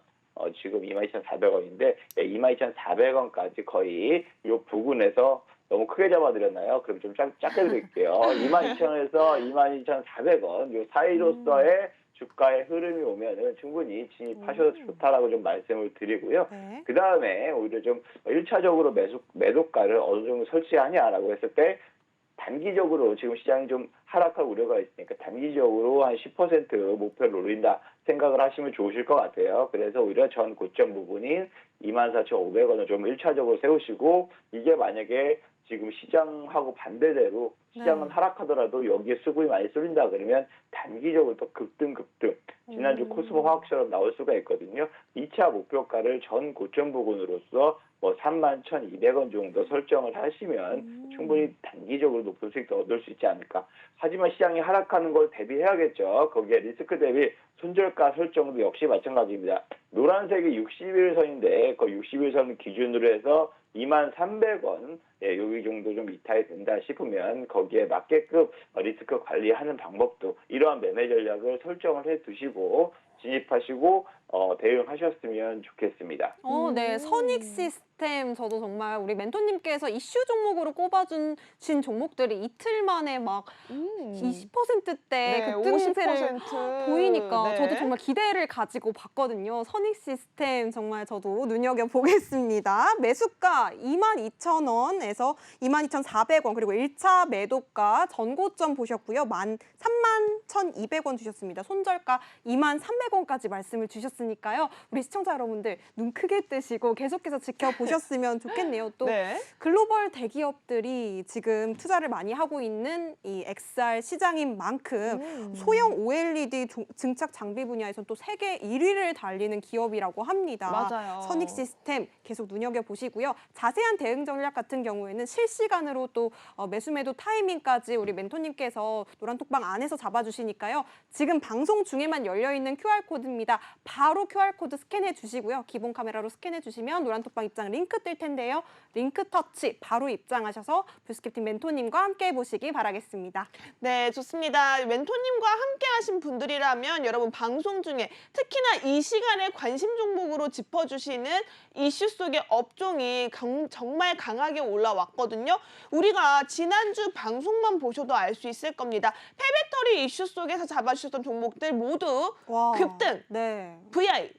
지금 22,400원인데 22,400원까지 거의 이 부근에서 너무 크게 잡아드렸나요? 그럼 좀 작게 드릴게요. 22,000원에서 22,400원 이 사이로서의 주가의 흐름이 오면은 충분히 진입하셔도 좋다라고 좀 말씀을 드리고요. 네. 그 다음에 오히려 좀 1차적으로 매도가를 어느 정도 설치하냐라고 했을 때 단기적으로 지금 시장이 좀 하락할 우려가 있으니까 단기적으로 한 10% 목표를 노린다 생각을 하시면 좋으실 것 같아요. 그래서 오히려 전 고점 부분인 24,500원을 좀 1차적으로 세우시고 이게 만약에 지금 시장하고 반대대로 시장은 네. 하락하더라도 여기에 수급이 많이 쏠린다 그러면 단기적으로 또 급등 지난주 코스모 화학처럼 나올 수가 있거든요. 2차 목표가를 전 고점 부분으로서 뭐 31,200원 정도 설정을 하시면 충분히 단기적으로 높은 수익도 얻을 수 있지 않을까. 하지만 시장이 하락하는 걸 대비해야겠죠. 거기에 리스크 대비 손절가 설정도 역시 마찬가지입니다. 노란색이 60일선인데 그 60일선 기준으로 해서 23,300원 여기 정도 좀 이탈이 된다 싶으면 거기에 맞게끔 리스크 관리하는 방법도 이러한 매매 전략을 설정을 해 두시고 진입하시고 대응하셨으면 좋겠습니다. 네. 선익 시스템 저도 정말 우리 멘토님께서 이슈 종목으로 꼽아주신 종목들이 이틀 만에 막 20%대 네, 급등세를 50%. 보이니까 네. 저도 정말 기대를 가지고 봤거든요. 선익 시스템 정말 저도 눈여겨보겠습니다. 매수가 22,000원에서 22,400원 그리고 1차 매도가 전고점 보셨고요. 31,200원 주셨습니다. 손절가 23,300원까지 말씀을 주셨으니까요. 우리 시청자 여러분들 눈 크게 뜨시고 계속해서 지켜보셨으면 좋겠네요. 또 네. 글로벌 대기업들이 지금 투자를 많이 하고 있는 이 XR 시장인 만큼 소형 OLED 증착 장비 분야에서 또 세계 1위를 달리는 기업이라고 합니다. 맞아요. 선익 시스템 계속 눈여겨보시고요. 자세한 대응 전략 같은 경우에는 실시간으로 또 매수 매도 타이밍까지 우리 멘토님께서 노란톡방 안에서 잡아주시니까요. 지금 방송 중에만 열려있는 QR코드입니다. 바로 QR코드 스캔해 주시고요. 기본 카메라로 스캔해 주시면 노란톡방 입장 링크 뜰 텐데요. 링크 터치 바로 입장하셔서 뷰스캡틴 멘토님과 함께 해보시기 바라겠습니다. 네, 좋습니다. 멘토님과 함께 하신 분들이라면 여러분 방송 중에 특히나 이 시간에 관심 종목으로 짚어주시는 이슈 속의 업종이 정말 강하게 올라왔거든요. 우리가 지난주 방송만 보셔도 알 수 있을 겁니다. 폐배터리 이슈 속에서 잡아주셨던 종목들 모두 와, 급등, 네. VI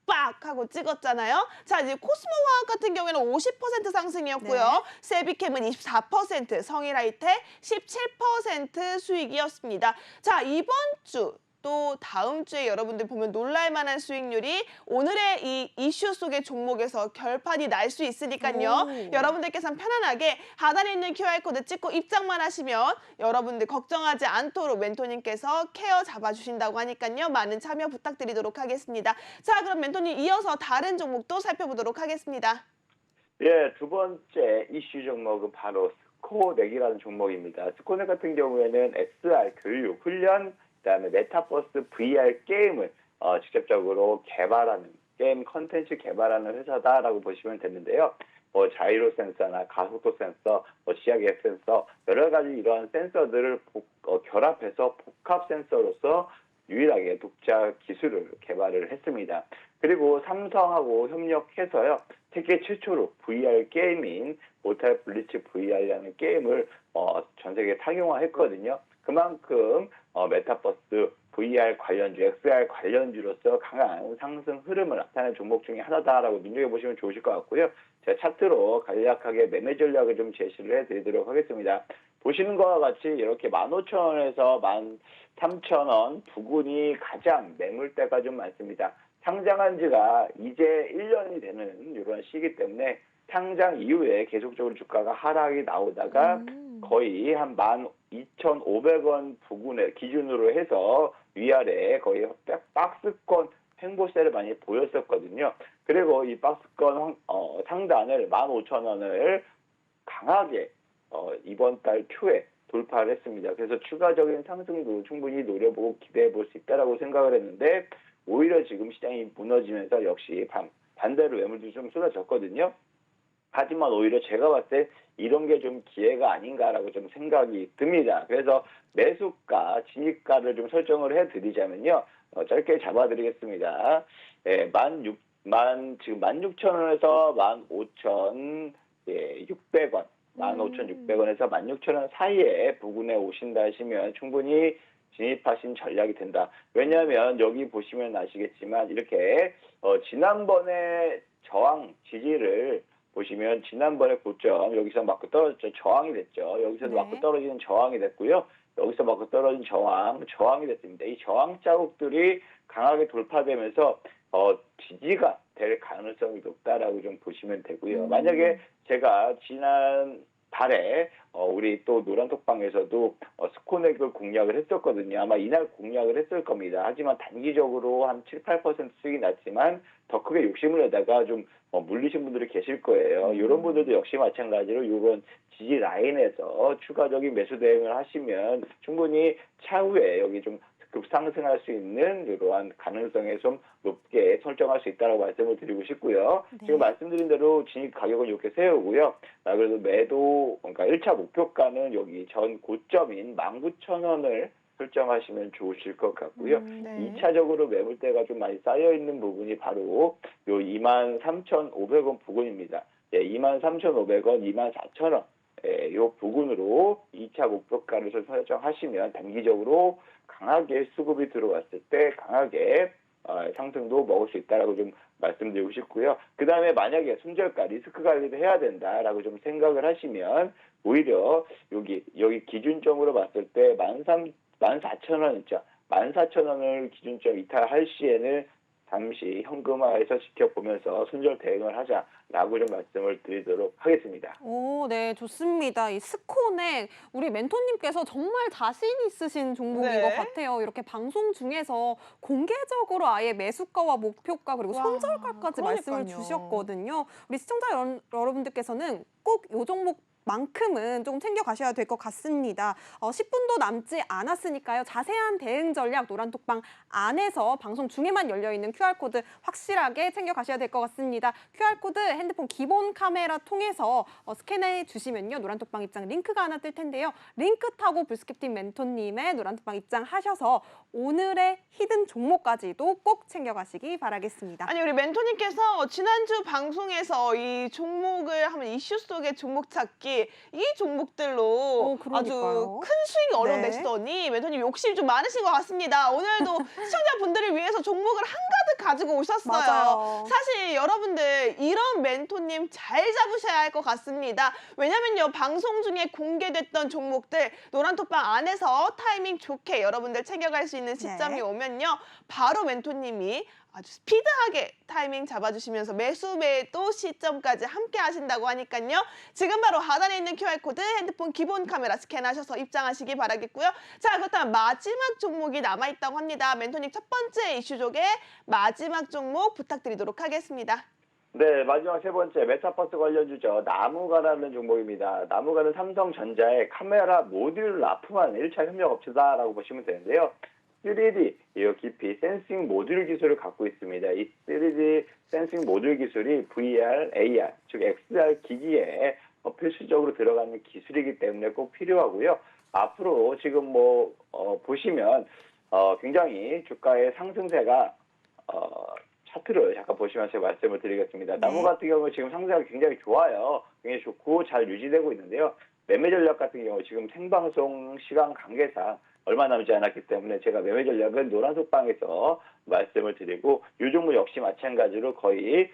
빡 하고 찍었잖아요. 자, 이제 코스모화학 같은 경우에는 50% 상승이었고요. 네. 세비캠은 24%, 성일하이텍 17% 수익이었습니다. 자, 이번 주 또 다음 주에 여러분들 보면 놀랄만한 수익률이 오늘의 이 이슈 속의 종목에서 결판이 날 수 있으니까요. 오. 여러분들께서는 편안하게 하단에 있는 QR코드 찍고 입장만 하시면 여러분들 걱정하지 않도록 멘토님께서 케어 잡아주신다고 하니까요. 많은 참여 부탁드리도록 하겠습니다. 자, 그럼 멘토님 이어서 다른 종목도 살펴보도록 하겠습니다. 예, 두 번째 이슈 종목은 바로 스코넥이라는 종목입니다. 스코넥 같은 경우에는 XR 교육, 훈련, 그다음에 메타버스 VR 게임을 직접적으로 개발하는 게임 컨텐츠 개발하는 회사다라고 보시면 되는데요. 뭐 자이로 센서나 가속도 센서, 뭐 시야계획 센서 여러 가지 이러한 센서들을 결합해서 복합 센서로서 유일하게 독자 기술을 개발을 했습니다. 그리고 삼성하고 협력해서요. 세계 최초로 VR 게임인 모탈 블리츠 VR이라는 게임을 전 세계에 상용화했거든요. 그만큼 메타버스, VR 관련주, XR 관련주로서 강한 상승 흐름을 나타내는 종목 중에 하나다라고 눈여겨보시면 좋으실 것 같고요. 제가 차트로 간략하게 매매 전략을 좀 제시를 해드리도록 하겠습니다. 보시는 것과 같이 이렇게 15,000원에서 13,000원 부근이 가장 매물대가 좀 많습니다. 상장한 지가 이제 1년이 되는 이런 시기 때문에 상장 이후에 계속적으로 주가가 하락이 나오다가 거의 한 12,500원 부근에 기준으로 해서 위아래 거의 박스권 횡보세를 많이 보였었거든요. 그리고 이 박스권 상단을 15,000원을 강하게 이번 달 초에 돌파를 했습니다. 그래서 추가적인 상승도 충분히 노려보고 기대해 볼 수 있다라고 생각을 했는데 오히려 지금 시장이 무너지면서 역시 반대로 매물도 좀 쏟아졌거든요. 하지만 오히려 제가 봤을 때 이런 게 좀 기회가 아닌가라고 좀 생각이 듭니다. 그래서 매수가, 진입가를 좀 설정을 해드리자면요. 짧게 잡아드리겠습니다. 예, 지금 16,000원에서 15,600원, 15,600원에서 16,000원 사이에 부근에 오신다 하시면 충분히 진입하신 전략이 된다. 왜냐하면 여기 보시면 아시겠지만 이렇게 지난번에 저항 지지를 보시면 지난번에 고점 여기서 맞고 떨어졌죠. 저항이 됐죠. 여기서도 네. 맞고 떨어지는 저항이 됐고요. 여기서 맞고 떨어진 저항이 됐습니다. 이 저항 자국들이 강하게 돌파되면서 지지가 될 가능성이 높다라고 좀 보시면 되고요. 만약에 제가 지난 달에 우리 또 노란톡방에서도 스코넥을 공략을 했었거든요. 아마 이날 공략을 했을 겁니다. 하지만 단기적으로 한 7, 8% 수익이 났지만 더 크게 욕심을 내다가 좀 물리신 분들이 계실 거예요. 이런 분들도 역시 마찬가지로 이번 지지 라인에서 추가적인 매수 대응을 하시면 충분히 차후에 여기 좀 급상승할 수 있는 이러한 가능성에 좀 높게 설정할 수 있다고 말씀을 드리고 싶고요. 네. 지금 말씀드린 대로 진입 가격은 이렇게 세우고요. 그래도 매도 그러니까 1차 목표가는 여기 전 고점인 19,000원을 설정하시면 좋으실 것 같고요. 네. 2차적으로 매물대가 좀 많이 쌓여 있는 부분이 바로 요 23,500원 부근입니다. 23,500원, 24,000원. 이 부근으로 2차 목표가를 설정하시면 단기적으로 강하게 수급이 들어왔을 때 강하게 상승도 먹을 수 있다라고 좀 말씀드리고 싶고요. 그 다음에 만약에 손절가 리스크 관리를 해야 된다라고 좀 생각을 하시면 오히려 여기 기준점으로 봤을 때 14,000원 있죠. 14,000원을 기준점 이탈할 시에는 잠시 현금화해서 지켜보면서 손절 대응을 하자라고 좀 말씀을 드리도록 하겠습니다. 오, 네, 좋습니다. 이 스코넥 우리 멘토님께서 정말 자신 있으신 종목인 네. 것 같아요. 이렇게 방송 중에서 공개적으로 아예 매수가와 목표가 그리고 와, 손절가까지 말씀을 그러니까요. 주셨거든요. 우리 시청자 여러분들께서는 꼭 이 종목만큼은 좀 챙겨가셔야 될 것 같습니다. 10분도 남지 않았으니까요. 자세한 대응 전략 노란톡방 안에서 방송 중에만 열려있는 QR코드 확실하게 챙겨가셔야 될 것 같습니다. QR코드 핸드폰 기본 카메라 통해서 스캔해 주시면요. 노란톡방 입장 링크가 하나 뜰 텐데요. 링크 타고 불스캡팀 멘토님의 노란톡방 입장하셔서 오늘의 히든 종목까지도 꼭 챙겨가시기 바라겠습니다. 아니 우리 멘토님께서 지난주 방송에서 이 종목을 하면 이슈 속의 종목 찾기 이 종목들로 그러니까요. 아주 큰 수익 얻어내시더니 멘토님 욕심이 좀 많으신 것 같습니다. 오늘도 시청자분들을 위해서 종목을 한가득 가지고 오셨어요. 맞아요. 사실 여러분들 이런 멘토님 잘 잡으셔야 할 것 같습니다. 왜냐면요 방송 중에 공개됐던 종목들 노란톡방 안에서 타이밍 좋게 여러분들 챙겨갈 수 있는 시점이 네. 오면요 바로 멘토님이 아주 스피드하게 타이밍 잡아주시면서 매수 매도 시점까지 함께 하신다고 하니까요. 지금 바로 하단에 있는 QR코드 핸드폰 기본 카메라 스캔하셔서 입장하시기 바라겠고요. 자 그렇다면 마지막 종목이 남아있다고 합니다. 멘토님 첫 번째 이슈족의 마지막 종목 부탁드리도록 하겠습니다. 네, 마지막 세 번째 메타버스 관련주죠. 나무가라는 종목입니다. 나무가는 삼성전자의 카메라 모듈 납품한 1차 협력업체다라고 보시면 되는데요. 3D 깊이 센싱 모듈 기술을 갖고 있습니다. 이 3D 센싱 모듈 기술이 VR, AR, 즉 XR 기기에 필수적으로 들어가는 기술이기 때문에 꼭 필요하고요. 앞으로 지금 보시면 굉장히 주가의 상승세가 차트를 잠깐 보시면서 제가 말씀을 드리겠습니다. 나무 같은 경우 지금 상세가 굉장히 좋아요. 굉장히 좋고 잘 유지되고 있는데요. 매매 전략 같은 경우 지금 생방송 시간 관계상 얼마 남지 않았기 때문에 제가 매매 전략은 노란속방에서 말씀을 드리고 이 종목 역시 마찬가지로 거의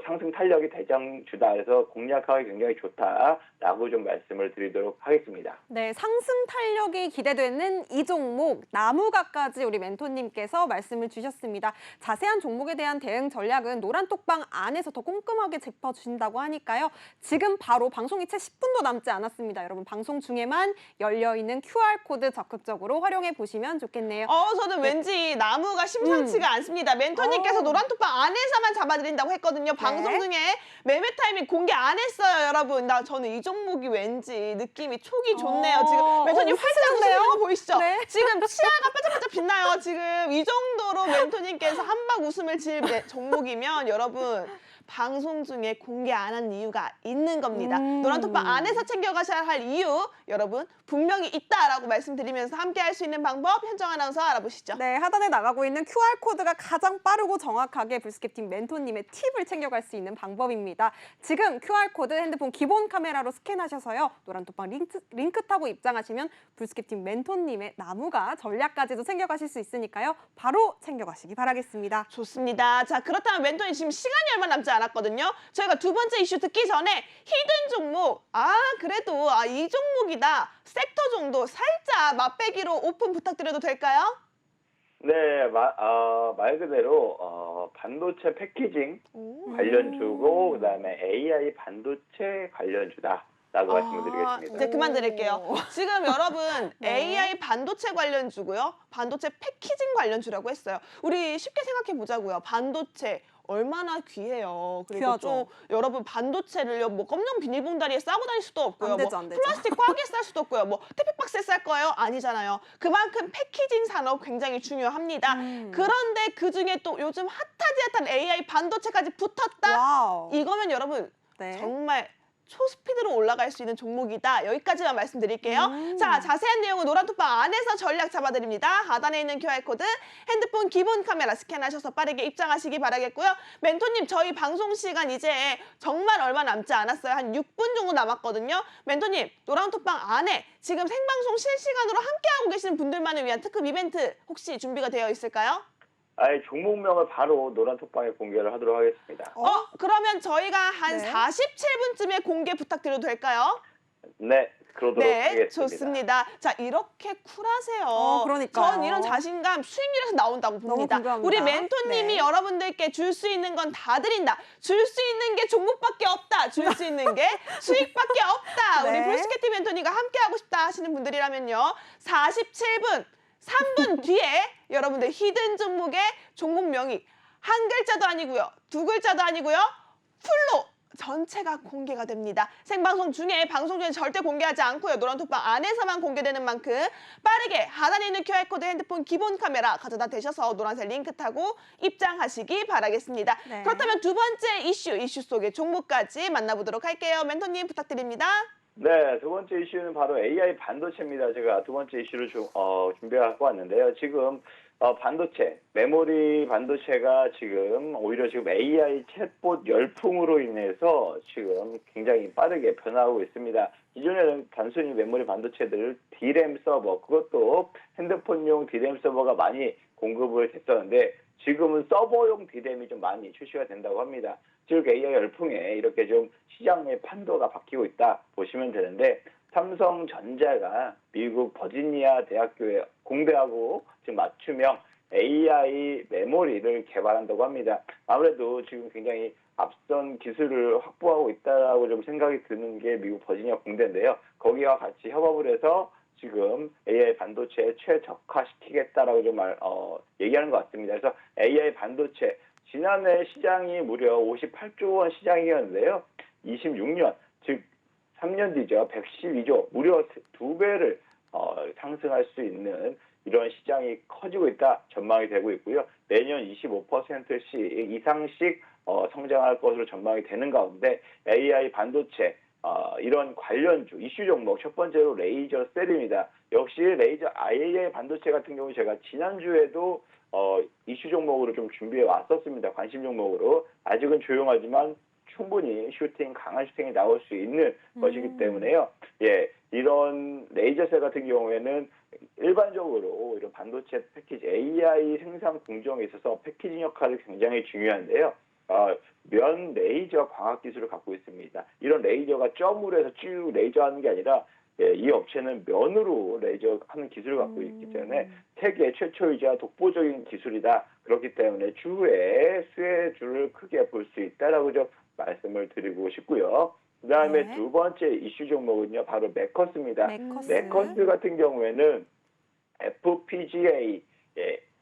상승 탄력이 대장주다 해서 공략하기 굉장히 좋다라고 좀 말씀을 드리도록 하겠습니다. 네, 상승 탄력이 기대되는 이 종목 나무가까지 우리 멘토님께서 말씀을 주셨습니다. 자세한 종목에 대한 대응 전략은 노란톡방 안에서 더 꼼꼼하게 짚어주신다고 하니까요. 지금 바로 방송이 채 10분도 남지 않았습니다. 여러분 방송 중에만 열려있는 QR코드 적극적으로 활용해 보시면 좋겠네요. 저는 왠지 나무가 심상치가 않습니다. 멘토님께서 노란톡방 안에서만 잡아드린다고 했거든요. 방송 중에 매매 타이밍 공개 안 했어요, 여러분. 저는 이 종목이 왠지 느낌이 촉이 좋네요. 지금 멘토님 활짝 웃으시는 거 보이시죠? 네. 지금 치아가 반짝반짝 빛나요. 지금 이 정도로 멘토님께서 한박 웃음을 지을 종목이면 여러분 방송 중에 공개 안 한 이유가 있는 겁니다. 노란톡방 안에서 챙겨가셔야 할 이유 여러분 분명히 있다라고 말씀드리면서 함께 할 수 있는 방법 현정 아나운서 알아보시죠. 네, 하단에 나가고 있는 QR코드가 가장 빠르고 정확하게 불스캡팀 멘토님의 팁을 챙겨갈 수 있는 방법입니다. 지금 QR코드 핸드폰 기본 카메라로 스캔하셔서요. 노란톡방 링크 타고 입장하시면 불스캡팀 멘토님의 나무가 전략까지도 챙겨가실 수 있으니까요. 바로 챙겨가시기 바라겠습니다. 좋습니다. 자 그렇다면 멘토님 지금 시간이 얼마 남지 않았거든요. 저희가 두 번째 이슈 듣기 전에 히든 종목, 그래도 이 종목이다. 섹터 정도 살짝 맛배기로 오픈 부탁드려도 될까요? 네, 말 그대로 반도체 패키징 관련주고 그다음에 AI 반도체 관련주다라고 말씀드리겠습니다. 이제 그만 드릴게요. 지금 여러분 네. AI 반도체 관련주고요. 반도체 패키징 관련주라고 했어요. 우리 쉽게 생각해 보자고요. 반도체 얼마나 귀해요. 그리고 귀하죠. 또 여러분 반도체를요. 뭐 검정 비닐봉다리에 싸고 다닐 수도 없고요. 안 되죠, 뭐 안 되죠. 플라스틱 꽉에 쌀 수도 없고요. 뭐 택배박스에 쌀 거예요? 아니잖아요. 그만큼 패키징 산업 굉장히 중요합니다. 그런데 그중에 또 요즘 핫한 AI 반도체까지 붙었다? 와우. 이거면 여러분 네. 정말 초스피드로 올라갈 수 있는 종목이다. 여기까지만 말씀드릴게요. 자, 자세한 내용은 노란톡방 안에서 전략 잡아드립니다. 하단에 있는 QR코드, 핸드폰 기본 카메라 스캔하셔서 빠르게 입장하시기 바라겠고요. 멘토님, 저희 방송 시간 이제 정말 얼마 남지 않았어요. 한 6분 정도 남았거든요. 멘토님, 노란톡방 안에 지금 생방송 실시간으로 함께하고 계시는 분들만을 위한 특급 이벤트 혹시 준비가 되어 있을까요? 종목명을 바로 노란톡방에 공개를 하도록 하겠습니다. 그러면 저희가 한 네. 47분쯤에 공개 부탁드려도 될까요? 네, 그러도록 네, 하겠습니다. 좋습니다. 자, 이렇게 쿨하세요. 그러니까요. 전 이런 자신감 수익률에서 나온다고 봅니다. 궁금합니다. 우리 멘토님이 네. 여러분들께 줄 수 있는 건 다 드린다. 줄 수 있는 게 종목밖에 없다. 줄 수 있는 게 수익밖에 없다. 네. 우리 브루스케티 멘토님과 함께하고 싶다 하시는 분들이라면요. 47분, 3분 뒤에 여러분들 히든 종목의 종목명이 한 글자도 아니고요. 두 글자도 아니고요. 풀로 전체가 공개가 됩니다. 생방송 중에 방송 중에 절대 공개하지 않고요. 노란톡방 안에서만 공개되는 만큼 빠르게 하단에 있는 QR코드 핸드폰 기본 카메라 가져다 대셔서 노란색 링크 타고 입장하시기 바라겠습니다. 네. 그렇다면 두 번째 이슈 속의 종목까지 만나보도록 할게요. 멘토님 부탁드립니다. 네, 두 번째 이슈는 바로 AI 반도체입니다. 제가 두 번째 이슈를 준비해갖고 왔는데요. 지금 반도체, 메모리 반도체가 오히려 지금 AI 챗봇 열풍으로 인해서 지금 굉장히 빠르게 변화하고 있습니다. 기존에는 단순히 메모리 반도체들 D램 서버, 그것도 핸드폰용 D램 서버가 많이 공급을 됐었는데 지금은 서버용 D램이 좀 많이 출시가 된다고 합니다. 즉 AI 열풍에 이렇게 좀 시장의 판도가 바뀌고 있다 보시면 되는데 삼성전자가 미국 버지니아 대학교에 공대하고 지금 맞춤형 AI 메모리를 개발한다고 합니다. 아무래도 지금 굉장히 앞선 기술을 확보하고 있다라고 좀 생각이 드는 게 미국 버지니아 공대인데요. 거기와 같이 협업을 해서 지금 AI 반도체에 최적화시키겠다라고 좀 얘기하는 것 같습니다. 그래서 AI 반도체 지난해 시장이 무려 58조 원 시장이었는데요. 26년, 즉 3년 뒤죠. 112조, 무려 2배를 상승할 수 있는 이런 시장이 커지고 있다 전망이 되고 있고요. 매년 25%씩 이상씩 성장할 것으로 전망이 되는 가운데 AI 반도체 이런 관련주, 이슈 종목 첫 번째로 레이저 셀입니다. 역시 레이저 AI 반도체 같은 경우 제가 지난주에도 이슈 종목으로 좀 준비해 왔었습니다. 관심 종목으로. 아직은 조용하지만 충분히 강한 슈팅이 나올 수 있는 것이기 때문에요. 예, 이런 레이저셀 같은 경우에는 일반적으로 이런 반도체 패키지 AI 생산 공정에 있어서 패키징 역할이 굉장히 중요한데요. 면 레이저 광학 기술을 갖고 있습니다. 이런 레이저가 점으로 해서 쭉 레이저 하는 게 아니라 이 업체는 면으로 레이저 하는 기술을 갖고 있기 때문에 세계 최초이자 독보적인 기술이다. 그렇기 때문에 추후에 수혜주를 크게 볼 수 있다라고 좀 말씀을 드리고 싶고요. 그 다음에 네. 두 번째 이슈 종목은요, 바로 메커스입니다. 메커스. 메커스 같은 경우에는 FPGA,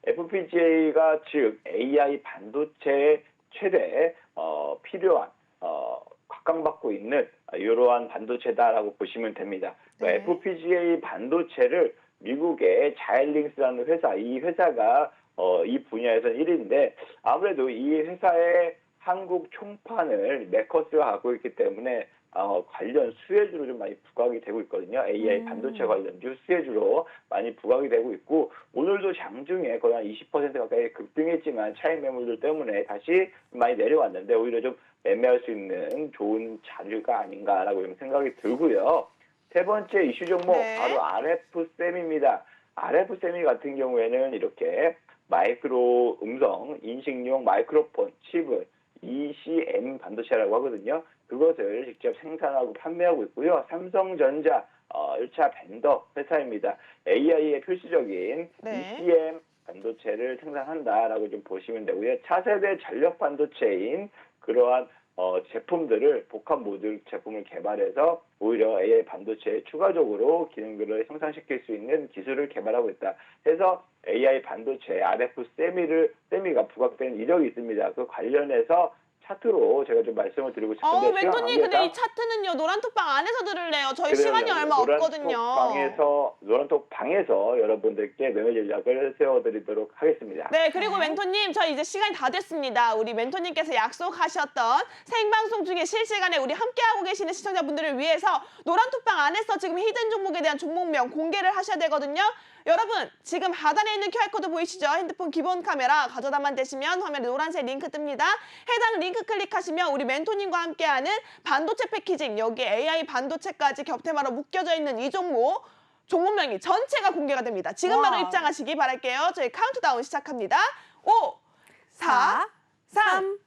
FPGA가 즉 AI 반도체의 최대 필요한 각광받고 있는 이러한 반도체다라고 보시면 됩니다. 네. FPGA 반도체를 미국의 자일링스라는 회사, 이 회사가 이 분야에서는 1위인데 아무래도 이 회사의 한국 총판을 메커스가 갖고 있기 때문에 관련 수혜주로 좀 많이 부각이 되고 있거든요. AI 반도체 관련주 수혜주로 많이 부각이 되고 있고 오늘도 장중에 거의 한 20% 가까이 급등했지만 차익 매물들 때문에 다시 많이 내려왔는데 오히려 좀 매매할 수 있는 좋은 자료가 아닌가라고 좀 생각이 들고요. 세 번째 이슈 종목 네. 바로 RF셈입니다. RF셈이 같은 경우에는 이렇게 마이크로 음성 인식용 마이크로폰 칩을 반도체라고 하거든요. 그것을 직접 생산하고 판매하고 있고요. 삼성전자 1차 벤더 회사입니다. AI의 필수적인 네. ECM 반도체를 생산한다라고 좀 보시면 되고요. 차세대 전력 반도체인 그러한 제품들을 복합 모듈 제품을 개발해서 오히려 AI 반도체에 추가적으로 기능들을 형성시킬 수 있는 기술을 개발하고 있다. 해서 AI 반도체 RF 세미가 부각되는 이력이 있습니다. 그 관련해서 차트로 제가 좀 말씀을 드리고 싶은데 멘토님, 근데 이 차트는요, 노란톡방 안에서 들을래요. 저희 시간이 얼마 없거든요. 노란톡 방에서 여러분들께 매매 전략을 세워드리도록 하겠습니다. 네, 그리고 멘토님, 저희 이제 시간이 다 됐습니다. 우리 멘토님께서 약속하셨던 생방송 중에 실시간에 우리 함께하고 계시는 시청자분들을 위해서 노란톡방 안에서 지금 히든 종목에 대한 종목명 공개를 하셔야 되거든요. 여러분, 지금 하단에 있는 QR코드 보이시죠? 핸드폰 기본 카메라 가져다만 대시면 화면에 노란색 링크 뜹니다. 해당 링크 클릭하시면 우리 멘토님과 함께하는 반도체 패키징, 여기 AI 반도체까지 겹테마로 묶여져 있는 이 종목명이 전체가 공개가 됩니다. 지금 바로 입장하시기 바랄게요. 저희 카운트다운 시작합니다. 5, 4, 3,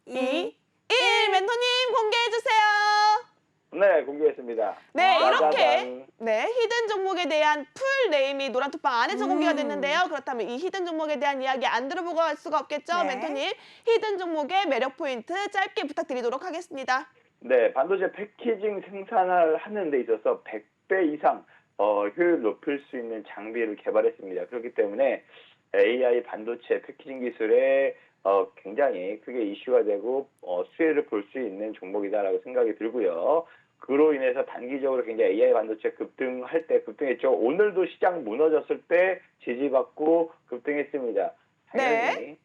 2, 1. 멘토님 공개해주세요. 네, 공개했습니다. 네, 짜자잔. 이렇게 히든 종목에 대한 풀 네임이 노란톡방 안에서 공개가 됐는데요. 그렇다면 이 히든 종목에 대한 이야기 안 들어보고 갈 수가 없겠죠, 네. 멘토님. 히든 종목의 매력 포인트 짧게 부탁드리도록 하겠습니다. 네, 반도체 패키징 생산을 하는 데 있어서 100배 이상 효율을 높일 수 있는 장비를 개발했습니다. 그렇기 때문에 AI 반도체 패키징 기술에 굉장히 크게 이슈가 되고 수혜를 볼 수 있는 종목이다라고 생각이 들고요. 그로 인해서 단기적으로 굉장히 AI 반도체 급등할 때 급등했죠. 오늘도 시장 무너졌을 때 지지받고 급등했습니다. 당연히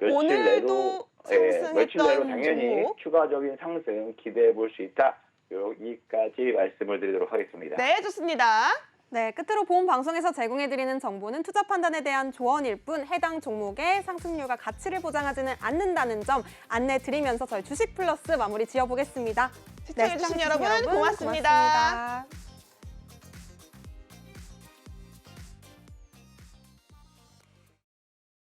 오늘도 상승했던 며칠 내로 당연히 종목. 추가적인 상승 기대해 볼 수 있다. 여기까지 말씀을 드리도록 하겠습니다. 네, 좋습니다. 네, 끝으로 본 방송에서 제공해드리는 정보는 투자 판단에 대한 조언일 뿐 해당 종목의 상승률과 가치를 보장하지는 않는다는 점 안내드리면서 저희 주식 플러스 마무리 지어보겠습니다. 시청해주신 여러분 고맙습니다. 고맙습니다.